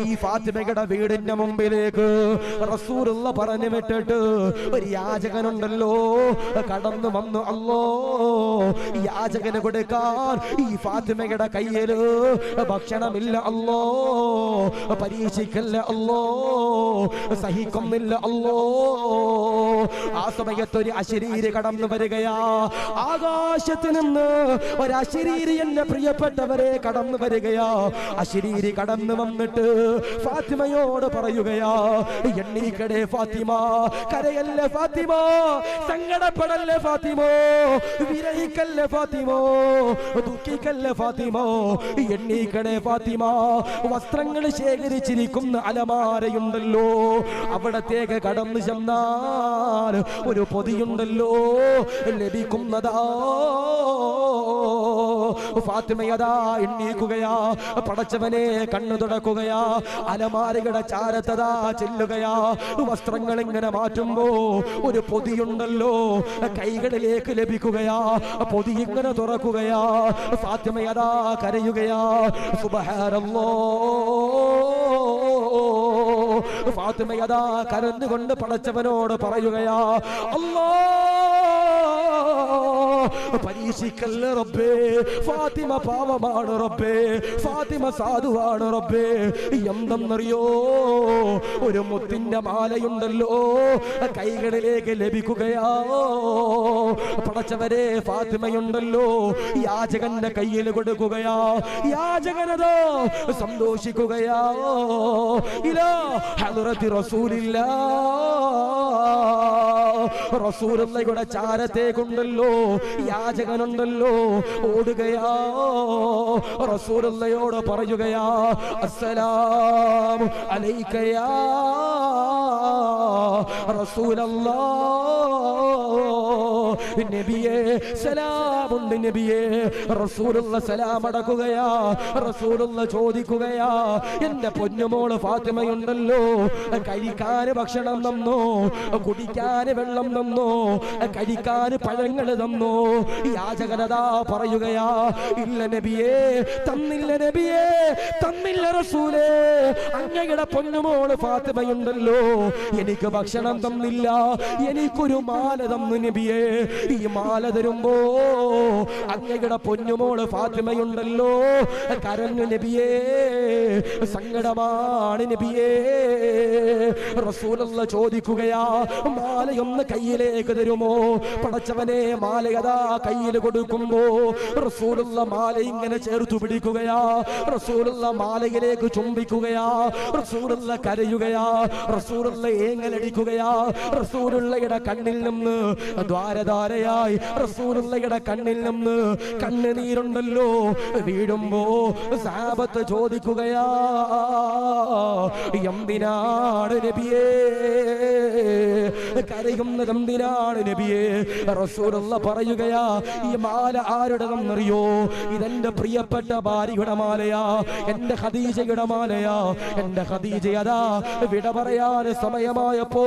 ഈ ഫാത്തിമയുടെ വീടിന്റെ മുമ്പിലേക്ക് റസൂലുള്ള പറഞ്ഞു വിട്ടിട്ട് ഒരു യാചകനുണ്ടല്ലോ കടന്നു വന്നു. അല്ലോ, യാചകന് കൊടുക്കാൻ ഈ ഫാത്തിമയുടെ കയ്യില് ഭക്ഷണമില്ല. അല്ലോ, പരീക്ഷിക്കല്ല അല്ലോ, സഹിക്കുന്നില്ല അല്ലോ. ആ സമയത്ത് ഒരു അശരീരി കടന്നു വരികയാ. ആകാശത്ത് നിന്ന് ഒരു അശരീരി എന്റെ പ്രിയപ്പെട്ടവരെ കടന്നു വരികയാ. അശരീരി കടന്നു വന്നിട്ട് ഫാത്തിമയോട് പറയുകയാ, എണ്ണീക്കടേ ഫാത്തിമ, കരയല്ലേ ഫാത്തിമ, സങ്കടപ്പെടല്ലേ ഫാത്തിമ, വിരഹിക്കല്ലേ ഫാത്തിമ, ദുഃഖിക്കല്ലേ ഫാത്തിമ, എണ്ണീക്കടേ ഫാത്തിമ. വസ്ത്രങ്ങൾ ശേഖരിച്ചിരിക്കുന്ന അലമാരയുണ്ടല്ലോ, അവിടത്തേക്ക് കടന്നു ചെന്നാൽ ഒരു പൊതിയുണ്ടല്ലോ ലഭിക്കുന്നതാ. ഫാത്തിമയതാ എണ്ണീക്കുകയാ. പടച്ചവനെ, കണ്ണു തുടക്കുകയാ. അലമാരയുടെ ചാരത്തതാ ചെല്ലുകയാ. വസ്ത്രങ്ങൾ ഇങ്ങനെ മാറ്റുമ്പോ ഒരു പൊതിയുണ്ടല്ലോ കൈകളിലേക്ക് ലഭിക്കുകയാ. പൊതി ഇങ്ങനെ തുറക്കുകയാ. ഫാത്തിമയതാ കരയുകയാ. സുബ്ഹാനല്ലാഹ്. ഫാത്തിമയതാ കരഞ്ഞുകൊണ്ട് പടച്ചവനോട് പറയുകയാ, അല്ലാ, പരീക്ഷിക്കല്ലേ റബ്ബേ, ഫാത്തിമ പാവമാണ് റബ്ബേ, ഫാത്തിമ സാധുവാണ് റബ്ബേ. എന്തെന്നറിയോ, ഒരു മുത്തിന്റെ മാലയുണ്ടല്ലോ കൈകളിലേക്ക് ലഭിക്കുകയാ. പടച്ചവരെ, ഫാത്തിമയുണ്ടല്ലോ യാചകന്റെ കയ്യിൽ കൊടുക്കുകയാ. യാചകനതോ സന്തോഷിക്കുകയാ. ഇലാ ഹദ്റത്തി റസൂലില്ലാഹ്. റസൂലുള്ളാഹിയുടെ ചാരത്തേക്കുണ്ടല്ലോ യാചകനുണ്ടല്ലോ ഓടുകയാ. റസൂലുള്ളാഹിയോട് പറയുകയാ, അസ്സലാമു അലൈക യാ റസൂലല്ലാഹ്. നബിയേ സലാമുണ്ട് നബിയേ. റസൂലുള്ള സലാം അടക്കുകയാ. റസൂലുള്ള ചോദിക്കുകയാ, എന്റെ പൊന്നുമോള് ഫാത്തിമയുണ്ടല്ലോ, കഴിക്കാന് ഭക്ഷണം തന്നോ, കുടിക്കാന് വെള്ളം തന്നോ, കഴിക്കാന് പഴങ്ങൾ തന്നോ? യാചകനതാ പറയുകയാ, ഇല്ല നബിയേ, തന്നില്ല നബിയേ, തന്നില്ല റസൂലേ. അങ്ങയുടെ പൊന്നുമോള് ഫാത്തിമയുണ്ടല്ലോ, എനിക്ക് ഭക്ഷണം തന്നില്ല, എനിക്കൊരു മാല തന്നു നബിയേ. ഈ മാല തരുമ്പോ അങ്ങയുടെ പൊന്നുമോള് ഫാത്തിമയുണ്ടല്ലോ, കരഞ്ഞു നബിയേ, സങ്കടമാണ് നബിയേ. റസൂലുള്ള ചോദിക്കുകയാ, മാലയൊന്ന് കയ്യിലേക്ക് തരുമോ? പടച്ചവനെ, മാലയതാ കയ്യിൽ കൊടുക്കുമ്പോ റസൂലുള്ള മാല ഇങ്ങനെ ചേർത്തു പിടിക്കുകയാ. റസൂലുള്ള മാലയിലേക്ക് ചുംബിക്കുകയാ. റസൂലുള്ള കരയുകയാ. റസൂലുള്ള ഏങ്ങലടിക്കുകയാ. റസൂലുള്ളയുടെ കണ്ണിൽ നിന്ന് ദ്വാരധാരയായി റസൂലുള്ളയുടെ കണ്ണിൽ നിന്ന് കണ്ണുനീരുണ്ടല്ലോ വീഴുമ്പോ സഹാബത്ത് ചോദിക്കുകയാ, എന്തിനാണ് നബിയേ കരയുന്നത്, എന്തിനാണ് നബിയേ? റസൂലുള്ള പറയുകയാ, ഈ മാല ആരുടെതെന്നറിയോ? ഇതെന്റെ പ്രിയപ്പെട്ട ഭാര്യയുടെ മാലയാ, എന്റെ ഖദീജയുടെ മാലയാ. എന്റെ ഖദീജ അതാ വിട പറയാൻ സമയമായപ്പോ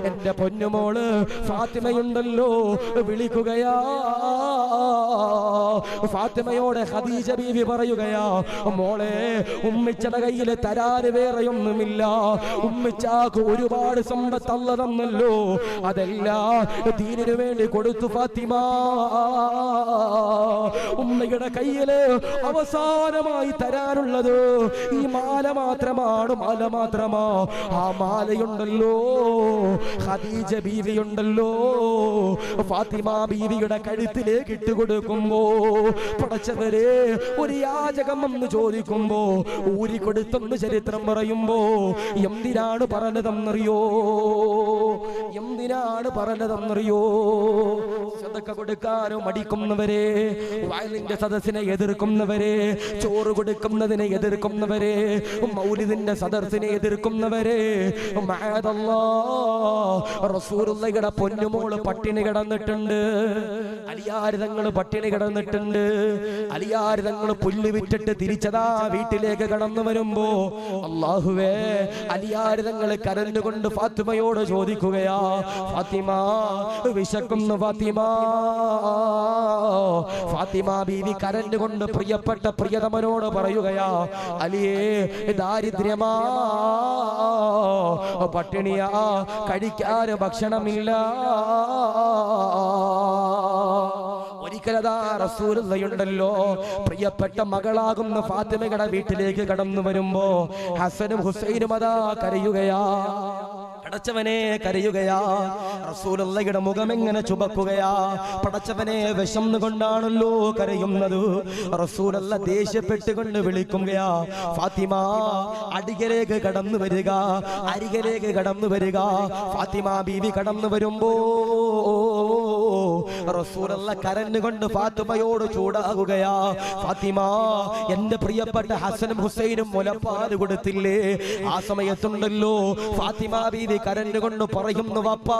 എന്റെ പൊന്നുമോള് ഫാത്തിമയുണ്ടല്ലോ വിളിക്കുകയാ. ഫാത്തിമയോടെ ഖദീജ ബീവി പറയുകയാ, മോളെ, ഉമ്മിച്ചയുടെ കയ്യിൽ തരാന് വേറെയൊന്നുമില്ല, ഉമ്മിച്ചാക്ക് ഒരുപാട് സമ്പത്ത് അല്ല തന്നല്ലോ, അതെല്ലാം ദീനിനു വേണ്ടി കൊടുത്തു ഫാത്തിമ. ഉമ്മയുടെ കയ്യില് അവസാനമായി തരാനുള്ളത് ഈ മാല മാത്രമാണ്, മാല മാത്രമാ. ആ മാലയുണ്ടല്ലോ, ഖദീജ ബീവിയുണ്ടല്ലോ, ഫാത്തിമ ബീവിയുടെ കഴുത്തിലേക്ക് ഇട്ടുകൊടുക്കുമ്പോ പടച്ചവരെ, ഒരു യാചകം എന്ന് ചോദിക്കുമ്പോ ഊരിക്കൊടുത്തെന്ന് ചരിത്രം പറയുമ്പോ എന്തിനാണ് പറഞ്ഞതെന്നറിയോ? എന്തിനാണ് പറഞ്ഞതെന്നറിയോ? സദഖ കൊടുക്കാനോ മടിക്കുന്നവരെ, വയലിന്റെ സദസ്സിനെ എതിർക്കുന്നവരെ, ചോറ് കൊടുക്കുന്നതിനെ എതിർക്കുന്നവരെ, മൗലിദിന്റെ സദസ്സിനെ എതിർക്കുന്നവരെ, റസൂലുള്ളാഹിയുടെ പൊന്നുമോള് പട്ടിണി കിടന്നിട്ടുണ്ട്, അലിയാരിതങ്ങൾ പട്ടിണി കിടന്നിട്ടുണ്ട്. അലിയാരിതങ്ങൾ പുല്ല് വിറ്റിട്ട് തിരിച്ചതാ വീട്ടിലേക്ക് കടന്നു വരുമ്പോ അല്ലാഹുവേ, അലിയാരിതങ്ങൾ കരഞ്ഞുകൊണ്ട് ഫാത്തിമയോട് ചോദിക്കുകയാ, ഫാത്തിമ വിശക്കുന്നു ഫാത്തിമ. ഫാത്തിമ ബീവി കരഞ്ഞുകൊണ്ട് പ്രിയപ്പെട്ട പ്രിയതമനോട് പറയുകയാ, അലിയേ, ദാരിദ്ര്യമാ, പട്ടിണിയാ, കഴിക്കാൻ ഭക്ഷണമില്ല. ഒരിക്കലതാ റസൂലുള്ളാഹിയുണ്ടല്ലോ പ്രിയപ്പെട്ട മകളാകുന്ന ഫാത്തിമയുടെ വീട്ടിലേക്ക് കടന്നു വരുമ്പോ ഹസനും ഹുസൈനും അതാ കരയുകയാ, പടച്ചവനെ കരയുകയാ. റസൂലുള്ളാഹിയുടെ മുഖം എങ്ങനെ ചുവക്കുകയാ. പടച്ചവനെ വിശന്നുകൊണ്ടാണല്ലോ കരയുന്നത്. റസൂലുള്ള ദേഷ്യപ്പെട്ടുകൊണ്ട് വിളിക്കുകയാ, ഫാത്തിമ അരികിലേക്ക് കടന്നു വരിക, അരികിലേക്ക് കടന്നു വരിക. ഫാത്തിമ ബീവി കടന്നു വരുമ്പോ റസൂലുള്ള കരഞ്ഞുകൊണ്ട് ഫാത്തിമയോട് ചൂടാകുകയാ, ഫാത്തിമ, എന്റെ പ്രിയപ്പെട്ട ഹസനും ഹുസൈനും മുലപ്പാല് കൊടുത്തില്ലേ? ആ സമയത്തുണ്ടല്ലോ ഫാത്തിമ ബീവി കരഞ്ഞുകൊണ്ട് പറയുന്നു, വാപ്പാ,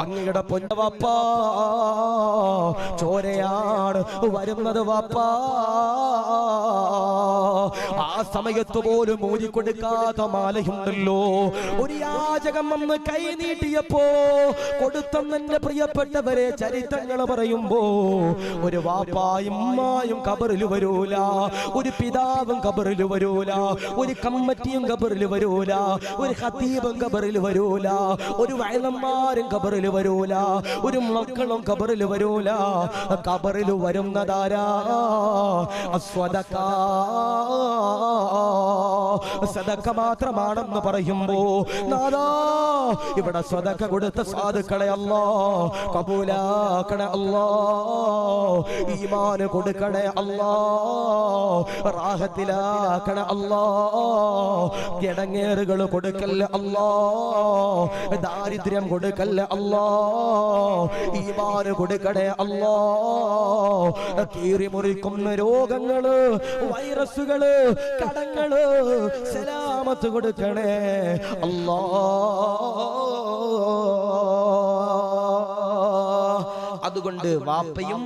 അങ്ങയുടെ പൊന്ന വാപ്പാ, ചോരയാണ് വരുന്നത് വാപ്പാ. ആ സമയത്ത് പോലും ഊരിക്കൊടുക്കാത്ത മാലയുണ്ടല്ലോ. ഒരു യാചകം വന്ന് കൈ നീട്ടിയപ്പോ കൊടുത്തെന്നെ പ്രിയപ്പെട്ടവരെ ചരിത്രങ്ങൾ പറയുമ്പോ ഒരു വാപ്പായും ഉമ്മായും ഖബറിൽ വരൂല, ഒരു പിതാവും ഖബറിൽ വരൂല, ഒരു കമ്മിറ്റിയും ഖബറിൽ വരൂല, ഒരു ഖതീബും ഖബറിൽ വരൂല, ഒരു വഅലന്മാരും ഖബറിൽ വരൂല, ഒരു മക്കളും ഖബറിൽ വരൂല. ഖബറിൽ വരുന്നതാരാ? അസ്വദഖ, സദഖ മാത്രമാണെന്ന് പറയുമ്പോ നാദാ ഇവിടെ സദഖ കൊടുത്ത സാധുക്കളെ അല്ലാഹ് കബൂലാക്കണേ അല്ലാഹ്, ഈമാന് കൊടുക്കണേ അല്ലാഹ്, റാഹത്തിലാക്കണേ അല്ലാഹ്, കിടങ്ങേറുകൾ കൊടുക്കല്ലേ അല്ലാഹ്, ദാരിദ്ര്യം കൊടുക്കല്ലേ അല്ലാഹ്, ഈമാന് കൊടുക്കണേ അല്ലാഹ്, കീറി മുറിക്കുന്ന രോഗങ്ങള്, വൈറസുകള്, കടങ്ങള് സലാമത്ത് കൊടുക്കണേ അല്ലാഹ്. അതുകൊണ്ട് വാപ്പയും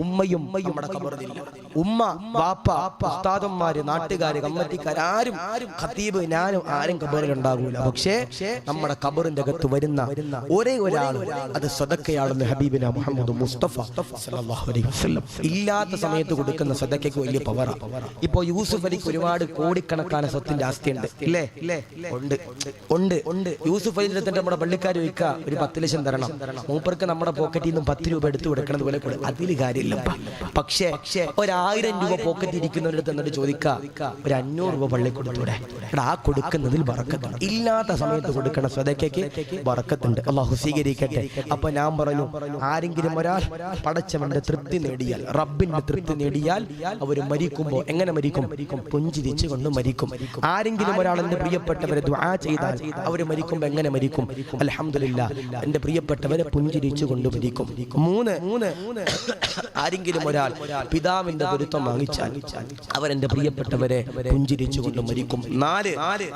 ഉമ്മയും നമ്മുടെ ഖബറിലില്ല. ഉമ്മ, വാപ്പ, ഉസ്താദന്മാര്, നാട്ടുകാര്, കമ്മറ്റിക്കാർ, ആരും, ഖതീബ്, ഞാനും ആരും ഖബറിൽ ഉണ്ടാകൂല. പക്ഷേ നമ്മുടെ ഖബറിന്റെ അകത്ത് വരുന്ന ഒരേ ഒരാൾ അത് സദഖയാണെന്ന് ഹബീബിന മുഹമ്മദ് മുസ്തഫ സല്ലല്ലാഹു അലൈഹി വസല്ലം. ഇല്ലാത്ത സമയത്ത് കൊടുക്കുന്ന സദഖയ്ക്ക് വലിയ പവറാ. ഇപ്പോ യൂസുഫ് അലിക്ക് ഒരുപാട് കോടിക്കണക്കാன സ്വത്തിന്റെ ആസ്തിയുണ്ട്, ഇല്ലേ? ഉണ്ട്. യൂസുഫ് അലി നമ്മുടെ പള്ളിക്കാർ ചോദിക്കുക, ഒരു 10 ലക്ഷം തരണം, മൂപ്പർക്ക് നമ്മുടെ പോക്കറ്റിൽ നിന്നും 10 രൂപ എടുത്തു കൊടുക്കണത് പോലെ അതിൽ കാര്യമില്ല. പക്ഷേ 1000 രൂപ പോക്കറ്റ് ഇരിക്കുന്നവരുടെ എന്നിട്ട് ചോദിക്കുക, ഒരു 500 രൂപ പള്ളി കൊടുത്തൂടെ? ആ കൊടുക്കുന്നതിൽ ബറക്കത്തുണ്ട്. ഇല്ലാത്ത സമയത്ത് കൊടുക്കണ സദഖയ്ക്ക് ബറക്കത്തുണ്ട്. അല്ലാഹു സ്വീകരിക്കട്ടെ. അപ്പൊ ഞാൻ പറഞ്ഞു, ആരെങ്കിലും ഒരാൾ പടച്ചവന്റെ തൃപ്തി നേടിയാൽ, റബ്ബിന്റെ തൃപ്തി നേടിയാൽ അവർ മരിക്കുമ്പോ എങ്ങനെ മരിക്കും? പുഞ്ചിരിച്ചു കൊണ്ട് മരിക്കും. ആരെങ്കിലും ഒരാൾ എന്റെ പ്രിയപ്പെട്ടവരെ ദുആ ചെയ്താൽ അവർ മരിക്കുമ്പോ എങ്ങനെ മരിക്കും? അൽഹംദുലില്ലാഹ്, എന്റെ പ്രിയപ്പെട്ടവരെ പുഞ്ചിരിച്ചു കൊണ്ട് മരിക്കും. 3 ആരെങ്കിലും ഒരാൾ പിതാവിന്റെ പൊരുത്തം വാങ്ങിച്ചാൽ അവരെന്റെ പ്രിയപ്പെട്ടവരെ പുഞ്ചിരിച്ചു കൊണ്ട് മരിക്കും. 4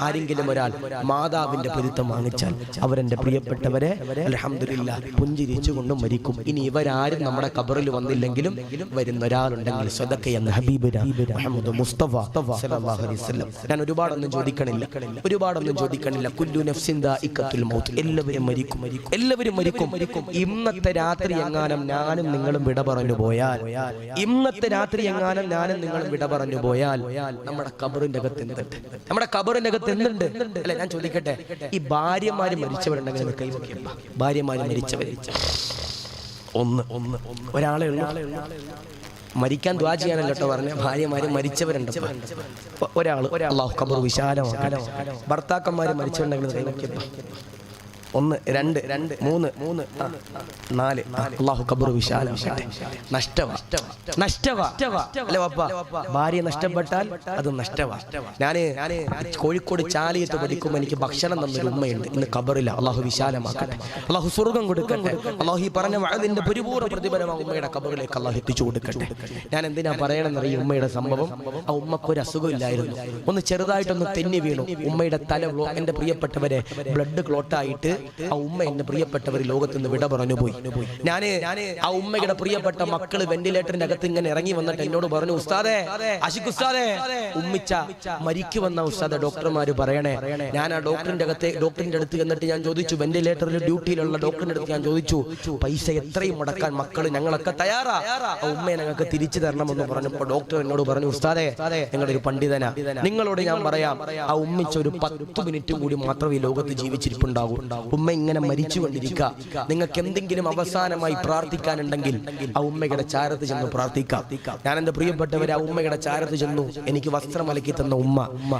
ആരെങ്കിലും ഒരാൾ മാതാവിന്റെ പൊരുത്തം വാങ്ങിച്ചാൽ അവരെന്റെ പ്രിയപ്പെട്ടവരെ അൽഹംദുലില്ലാഹ് പുഞ്ചിരിച്ചു കൊണ്ട് മരിക്കും. ഇനി ഇവരാരും നമ്മുടെ ഖബറിൽ വന്നില്ലെങ്കിലും വരുന്ന ഒരാളുണ്ടെങ്കിൽ സദഖ എന്ന ഹബീബ് മുഹമ്മദ് മുസ്തഫ സല്ലല്ലാഹു അലൈഹി വസല്ലം. ഞാൻ ഒരുപാടൊന്നും ചോദിക്കണില്ല. കുല്ലു നഫ്സിൻ ദാഇഖത്തുൽ മൗത്ത്. എല്ലാവരും മരിക്കും. ഇന്നത്തെ രാത്രി എങ്ങാനും ഞാനും നിങ്ങളും വിട പറഞ്ഞു പോയാൽ, നമ്മുടെ ഖബറിന്റെ അകത്ത് എന്തുണ്ട്? അല്ലെ, ഞാൻ ചോദിക്കട്ടെ, ഈ ഭാര്യമാര് മരിച്ചവരുണ്ടെങ്കിൽ കൈവയ്ക്കുക. ഭാര്യമാര് മരിച്ചവർ ഒരാളെ ഉള്ളൂ. മരിക്കാൻ ദുആ ചെയ്യാനല്ല കേട്ടോ പറഞ്ഞ, ഭാര്യമാര് മരിച്ചവരുണ്ട് ഒരാൾ. അല്ലാഹു ഖബർ വിശാലമാക്കട്ടെ. ഭർത്താക്കന്മാര് മരിച്ചവരുണ്ടെങ്കിൽ കൈവയ്ക്കുക. 1 2 3 4 അല്ലാഹു ഖബർ വിശാലമാക്കട്ടെ. നഷ്ടവാ അല്ലേ വാപ്പ? ഭാര്യ നഷ്ടപ്പെട്ടാൽ അത് നഷ്ടവാ. ഞാന് കോഴിക്കോട് ചാലിയത്ത് പഠിക്കുമ്പോൾ എനിക്ക് ഭക്ഷണം തന്നൊരു ഉമ്മയുണ്ട്, ഇന്ന് ഖബറില്ല. അല്ലാഹു വിശാലമാക്കട്ടെ, അല്ലാഹു സ്വർഗ്ഗം കൊടുക്കട്ടെ. അല്ലാഹു ഈ പറഞ്ഞ വഅദിന്റെ പരിപൂർണ്ണ പ്രതിഫലം ആ ഉമ്മയുടെ ഖബറിലേക്ക് അല്ലാഹു എത്തിച്ചു കൊടുക്കട്ടെ. ഞാൻ എന്തിനാ പറയണമെന്നറിയ, ഈ ഉമ്മയുടെ സംഭവം. ആ ഉമ്മക്കൊരു അസുഖമില്ലായിരുന്നു, ഒന്ന് ചെറുതായിട്ടൊന്ന് തെന്നി വീണു. ഉമ്മയുടെ തല, എന്റെ പ്രിയപ്പെട്ടവരെ, ബ്ലഡ് ക്ലോട്ടായിട്ട് ആ ഉമ്മ എന്റെ പ്രിയപ്പെട്ടവർ ലോകത്ത് നിന്ന് വിട പറഞ്ഞു പോയി. ഞാന് ആ ഉമ്മയുടെ പ്രിയപ്പെട്ട മക്കള് വെന്റിലേറ്ററിന്റെ അകത്ത് ഇങ്ങനെ ഇറങ്ങി വന്നിട്ട് എന്നോട് പറഞ്ഞു, ഉസ്താദേ, ആശിഖ് ഉസ്താദേ, ഉമ്മിച്ച മരിക്കുമെന്ന ഉസ്താദ് ഡോക്ടർമാര് പറയണേ. ഞാൻ ആ ഡോക്ടറിന്റെ അടുത്ത് എന്നിട്ട് ഞാൻ ചോദിച്ചു, വെന്റിലേറ്ററിൽ ഡ്യൂട്ടിയിലുള്ള ഡോക്ടറിന്റെ അടുത്ത് ഞാൻ ചോദിച്ചു, പൈസ എത്രയും മുടക്കാൻ മക്കള് ഞങ്ങളൊക്കെ തയ്യാറാ, ആ ഉമ്മയെ ഞങ്ങൾക്ക് തിരിച്ചു തരണമെന്ന് പറഞ്ഞപ്പോ ഡോക്ടർ എന്നോട് പറഞ്ഞു, ഉസ്താദേ, നിങ്ങളൊരു പണ്ഡിതനാ, നിങ്ങളോട് ഞാൻ പറയാം, ആ ഉമ്മിച്ച ഒരു 10 മിനിറ്റ് കൂടി മാത്രമേ ഈ ലോകത്ത് ജീവിച്ചിരിപ്പുണ്ടാകൂ. ഉമ്മ ഇങ്ങനെ മരിച്ചുകൊണ്ടിരിക്കുക. നിങ്ങൾക്ക് എന്തെങ്കിലും അവസാനമായി പ്രാർത്ഥിക്കാനുണ്ടെങ്കിൽ ആ ഉമ്മയുടെ ചാരത്ത് ചെന്ന് പ്രാർത്ഥിക്കാം. ഞാൻ എന്റെ പ്രിയപ്പെട്ടവരെ, ആ ഉമ്മയുടെ ചാരത്ത് ചെന്നു. എനിക്ക് വസ്ത്രം അലക്കി തന്ന ഉമ്മ,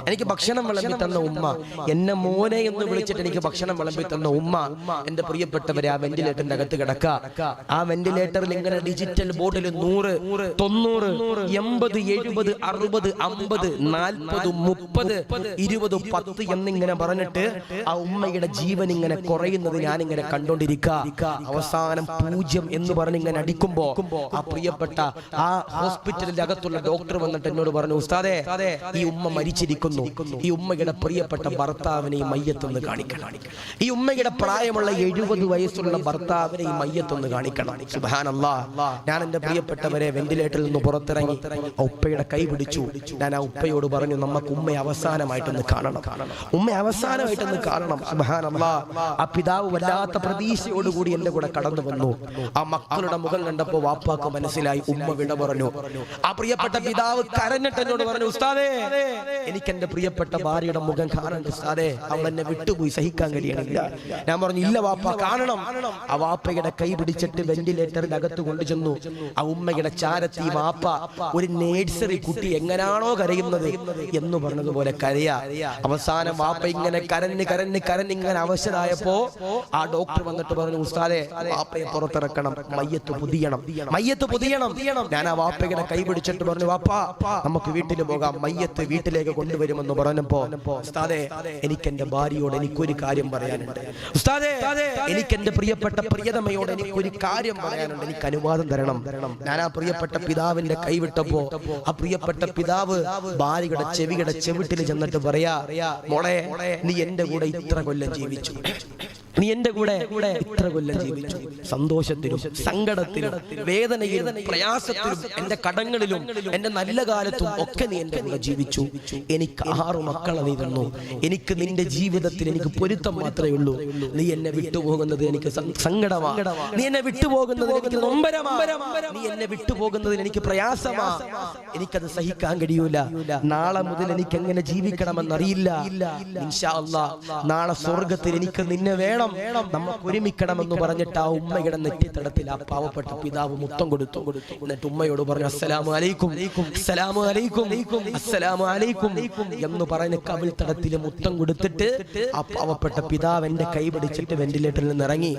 എനിക്ക് ഭക്ഷണം വിളമ്പി തന്ന ഉമ്മ, എന്നെ മോനെ എന്ന് വിളിച്ചിട്ട് എനിക്ക് ഭക്ഷണം വിളമ്പി തന്ന ഉമ്മ, എന്റെ പ്രിയപ്പെട്ടവരെ, ആ വെന്റിലേറ്ററിന്റെ അകത്ത് കിടക്കുക. ആ വെന്റിലേറ്ററിൽ ഇങ്ങനെ ഡിജിറ്റൽ ബോർഡിൽ 100 90 80 70 60 50 40 30 20 10 എന്നിങ്ങനെ പറഞ്ഞിട്ട് ആ ഉമ്മയുടെ ജീവൻ ഇങ്ങനെ കുറയുന്നത് ഞാനിങ്ങനെ കണ്ടോണ്ടിരിക്കുക. അവസാനം 0 എന്ന് പറഞ്ഞ് ഇങ്ങനെ അടിക്കുമ്പോ ആ പ്രിയപ്പെട്ട ആ ഹോസ്പിറ്റലിന്റെ അകത്തുള്ള ഡോക്ടർ വന്നിട്ട് എന്നോട് പറഞ്ഞു, ഉസ്താദേ, ഈ ഉമ്മ മരിച്ചിരിക്കുന്നു, ഈ ഉമ്മയുടെ പ്രിയപ്പെട്ട ഭർത്താവിനെ ഈ മയ്യത്തൊന്ന് കാണിക്കണം. ഈ ഉമ്മയുടെ പ്രായമുള്ള 70 വയസ്സുള്ള ഭർത്താവിനെ ഈ മയ്യത്തൊന്ന് കാണിക്കണം. സുബ്ഹാനല്ലാഹ്. ഞാൻ എന്റെ പ്രിയപ്പെട്ടവരെ വെന്റിലേറ്ററിൽ നിന്ന് പുറത്തിറങ്ങി ഉപ്പയുടെ കൈ പിടിച്ചു. ഞാൻ ആ ഉപ്പയോട് പറഞ്ഞു, നമുക്ക് ഉമ്മയെ അവസാനമായിട്ടൊന്ന് കാണണം. സുബ്ഹാനല്ലാഹ്. ആ പിതാവ് വല്ലാത്ത പ്രതീക്ഷയോടുകൂടി എന്റെ കൂടെ കടന്നു വന്നു. ആ മക്കളുടെ മുഖം കണ്ടപ്പോ വാപ്പാക്ക് മനസ്സിലായി ഉമ്മ വിട പറഞ്ഞു. ആ പ്രിയപ്പെട്ട പിതാവ് കരഞ്ഞിട്ട് എന്നോട് പറഞ്ഞു, ഉസ്താദേ, എനിക്ക് എന്റെ പ്രിയപ്പെട്ട ഭാര്യയുടെ മുഖം കാണണ്ട ഉസ്താദേ, അവൾ എന്നെ വിട്ടുപോയി, സഹിക്കാൻ കഴിയണില്ല. ഞാൻ പറഞ്ഞു, ഇല്ല വാപ്പ, കാണണം. ആ വാപ്പയുടെ കൈ പിടിച്ചിട്ട് വെന്റിലേറ്ററിന്റെ അകത്ത് കൊണ്ടുചെന്നു. ആ ഉമ്മയുടെ ചാരത്തി വാപ്പ ഒരു നേഴ്സറി കുട്ടി എങ്ങനാണോ കരയുന്നത് എന്ന് പറഞ്ഞതുപോലെ കരയാ. അവസാനം വാപ്പ ഇങ്ങനെ കരഞ്ഞ് ഇങ്ങനെ അവശരായപ്പോ ആ ഡോക്ടർ വന്നിട്ട് പറഞ്ഞു, ഉസ്താദേ, വാപ്പയെ പുറത്തിറക്കണം, മയ്യത്ത് പൊതിയണം. ഞാൻ ആ വാപ്പയുടെ കൈ പിടിച്ചിട്ട് പറഞ്ഞു, വാപ്പാ, നമുക്ക് വീട്ടിൽ പോകാം, മയ്യത്ത് വീട്ടിലേക്ക് കൊണ്ടുവരുമെന്ന് പറഞ്ഞപ്പോ, ഉസ്താദേ, എനിക്ക് എന്റെ ഭാര്യയോട് എനിക്കൊരു കാര്യം പറയാനുണ്ട്. ഉസ്താദേ, എനിക്ക് എന്റെ പ്രിയപ്പെട്ട പ്രിയതമയോട് എനിക്കൊരു കാര്യം പറയാനുണ്ട്, എനിക്ക് അനുവാദം തരണം. ഞാൻ ആ പ്രിയപ്പെട്ട പിതാവിന്റെ കൈവിട്ടപ്പോ ആ പ്രിയപ്പെട്ട പിതാവ് ഭാര്യയുടെ ചെവിയുടെ ചെവിട്ടിൽ ചെന്നിട്ട് പറയാ, മോളെ, നീ എന്റെ കൂടെ ഇത്ര കൊല്ലം ജീവിച്ചു, നീ എന്റെ കൂടെ ഇത്ര കൊല്ലം ജീവിച്ചു. സന്തോഷത്തിലും സങ്കടത്തിലും വേദനയിലും പ്രയാസത്തിലും എന്റെ കടങ്ങളിലും എന്റെ നല്ല കാലത്തും ഒക്കെ നീ എന്റെ കൂടെ ജീവിച്ചു. എനിക്ക് 6 മക്കളെ നീ തന്നു. എനിക്ക് നിന്റെ ജീവിതത്തിൽ എനിക്ക് പൊരുത്തം മാത്രമേ ഉള്ളൂ. നീ എന്നെ വിട്ടുപോകുന്നത് എനിക്ക് സങ്കടമാണ്. നീ എന്നെ വിട്ടുപോകുന്നത് എനിക്ക് നൊമ്പരമാണ്. നീ എന്നെ വിട്ടുപോകുന്നതിൽ എനിക്ക് പ്രയാസമാ. എനിക്കത് സഹിക്കാൻ കഴിയൂല. നാളെ മുതൽ എനിക്ക് എങ്ങനെ ജീവിക്കണമെന്നറിയില്ല. ഇൻഷാ അല്ലാഹ് നാളെ സ്വർഗത്തിൽ എനിക്ക് നിന്നെ വേണം, നമുക്ക് ഒരുമിക്കണമെന്ന് പറഞ്ഞിട്ട് ആ ഉമ്മയുടെ നെറ്റിത്തടത്തിൽ ആ പാവപ്പെട്ട പിതാവ് മുത്തം കൊടുത്തു. എന്നിട്ട് ഉമ്മയോട് പറഞ്ഞു അസ്സലാമു അലൈക്കും, അസ്സലാമു അലൈക്കും, അസ്സലാമു അലൈക്കും എന്ന് പറഞ്ഞ് കവിൾ തടത്തിൽ മുത്തം കൊടുത്തിട്ട് ആ പാവപ്പെട്ട പിതാവ് എന്റെ കൈ പിടിച്ചിട്ട് വെന്റിലേറ്ററിൽ നിന്ന് ഇറങ്ങി.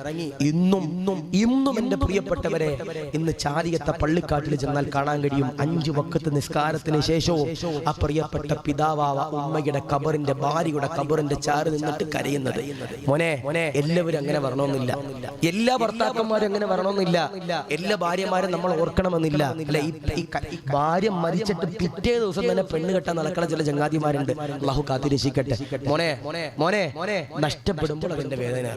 ഇന്നും എന്റെ പ്രിയപ്പെട്ടവരെ, ഇന്ന് ചാലിയത്തെ പള്ളിക്കാട്ടിൽ ചെന്നാൽ കാണാൻ കഴിയും 5 വഖത്ത് നിസ്കാരത്തിന് ശേഷവും ആ പ്രിയപ്പെട്ട പിതാവ് ഉമ്മയുടെ ഖബറിന്റെ ഭാര്യയുടെ ഖബറിന്റെ ചാറ് നിന്നിട്ട് കരയുന്നത്. മോനെ എല്ലാവരും അങ്ങനെ വരണമെന്നില്ല, എല്ലാ ഭർത്താക്കന്മാരും അങ്ങനെ വരണമെന്നില്ല, എല്ലാ ഭാര്യമാരും നമ്മൾ ഓർക്കണമെന്നില്ല. അല്ലെ, ഈ ഭാര്യ മരിച്ചിട്ട് പിറ്റേ ദിവസം തന്നെ പെണ്ണ് കെട്ടാൻ നടക്കണ ചില ചങ്ങാതിമാരുണ്ട്. അല്ലാഹു കാത്തിരക്ഷിക്കട്ടെ. മോനെ നഷ്ടപ്പെടുമ്പോൾ അതിന്റെ വേദന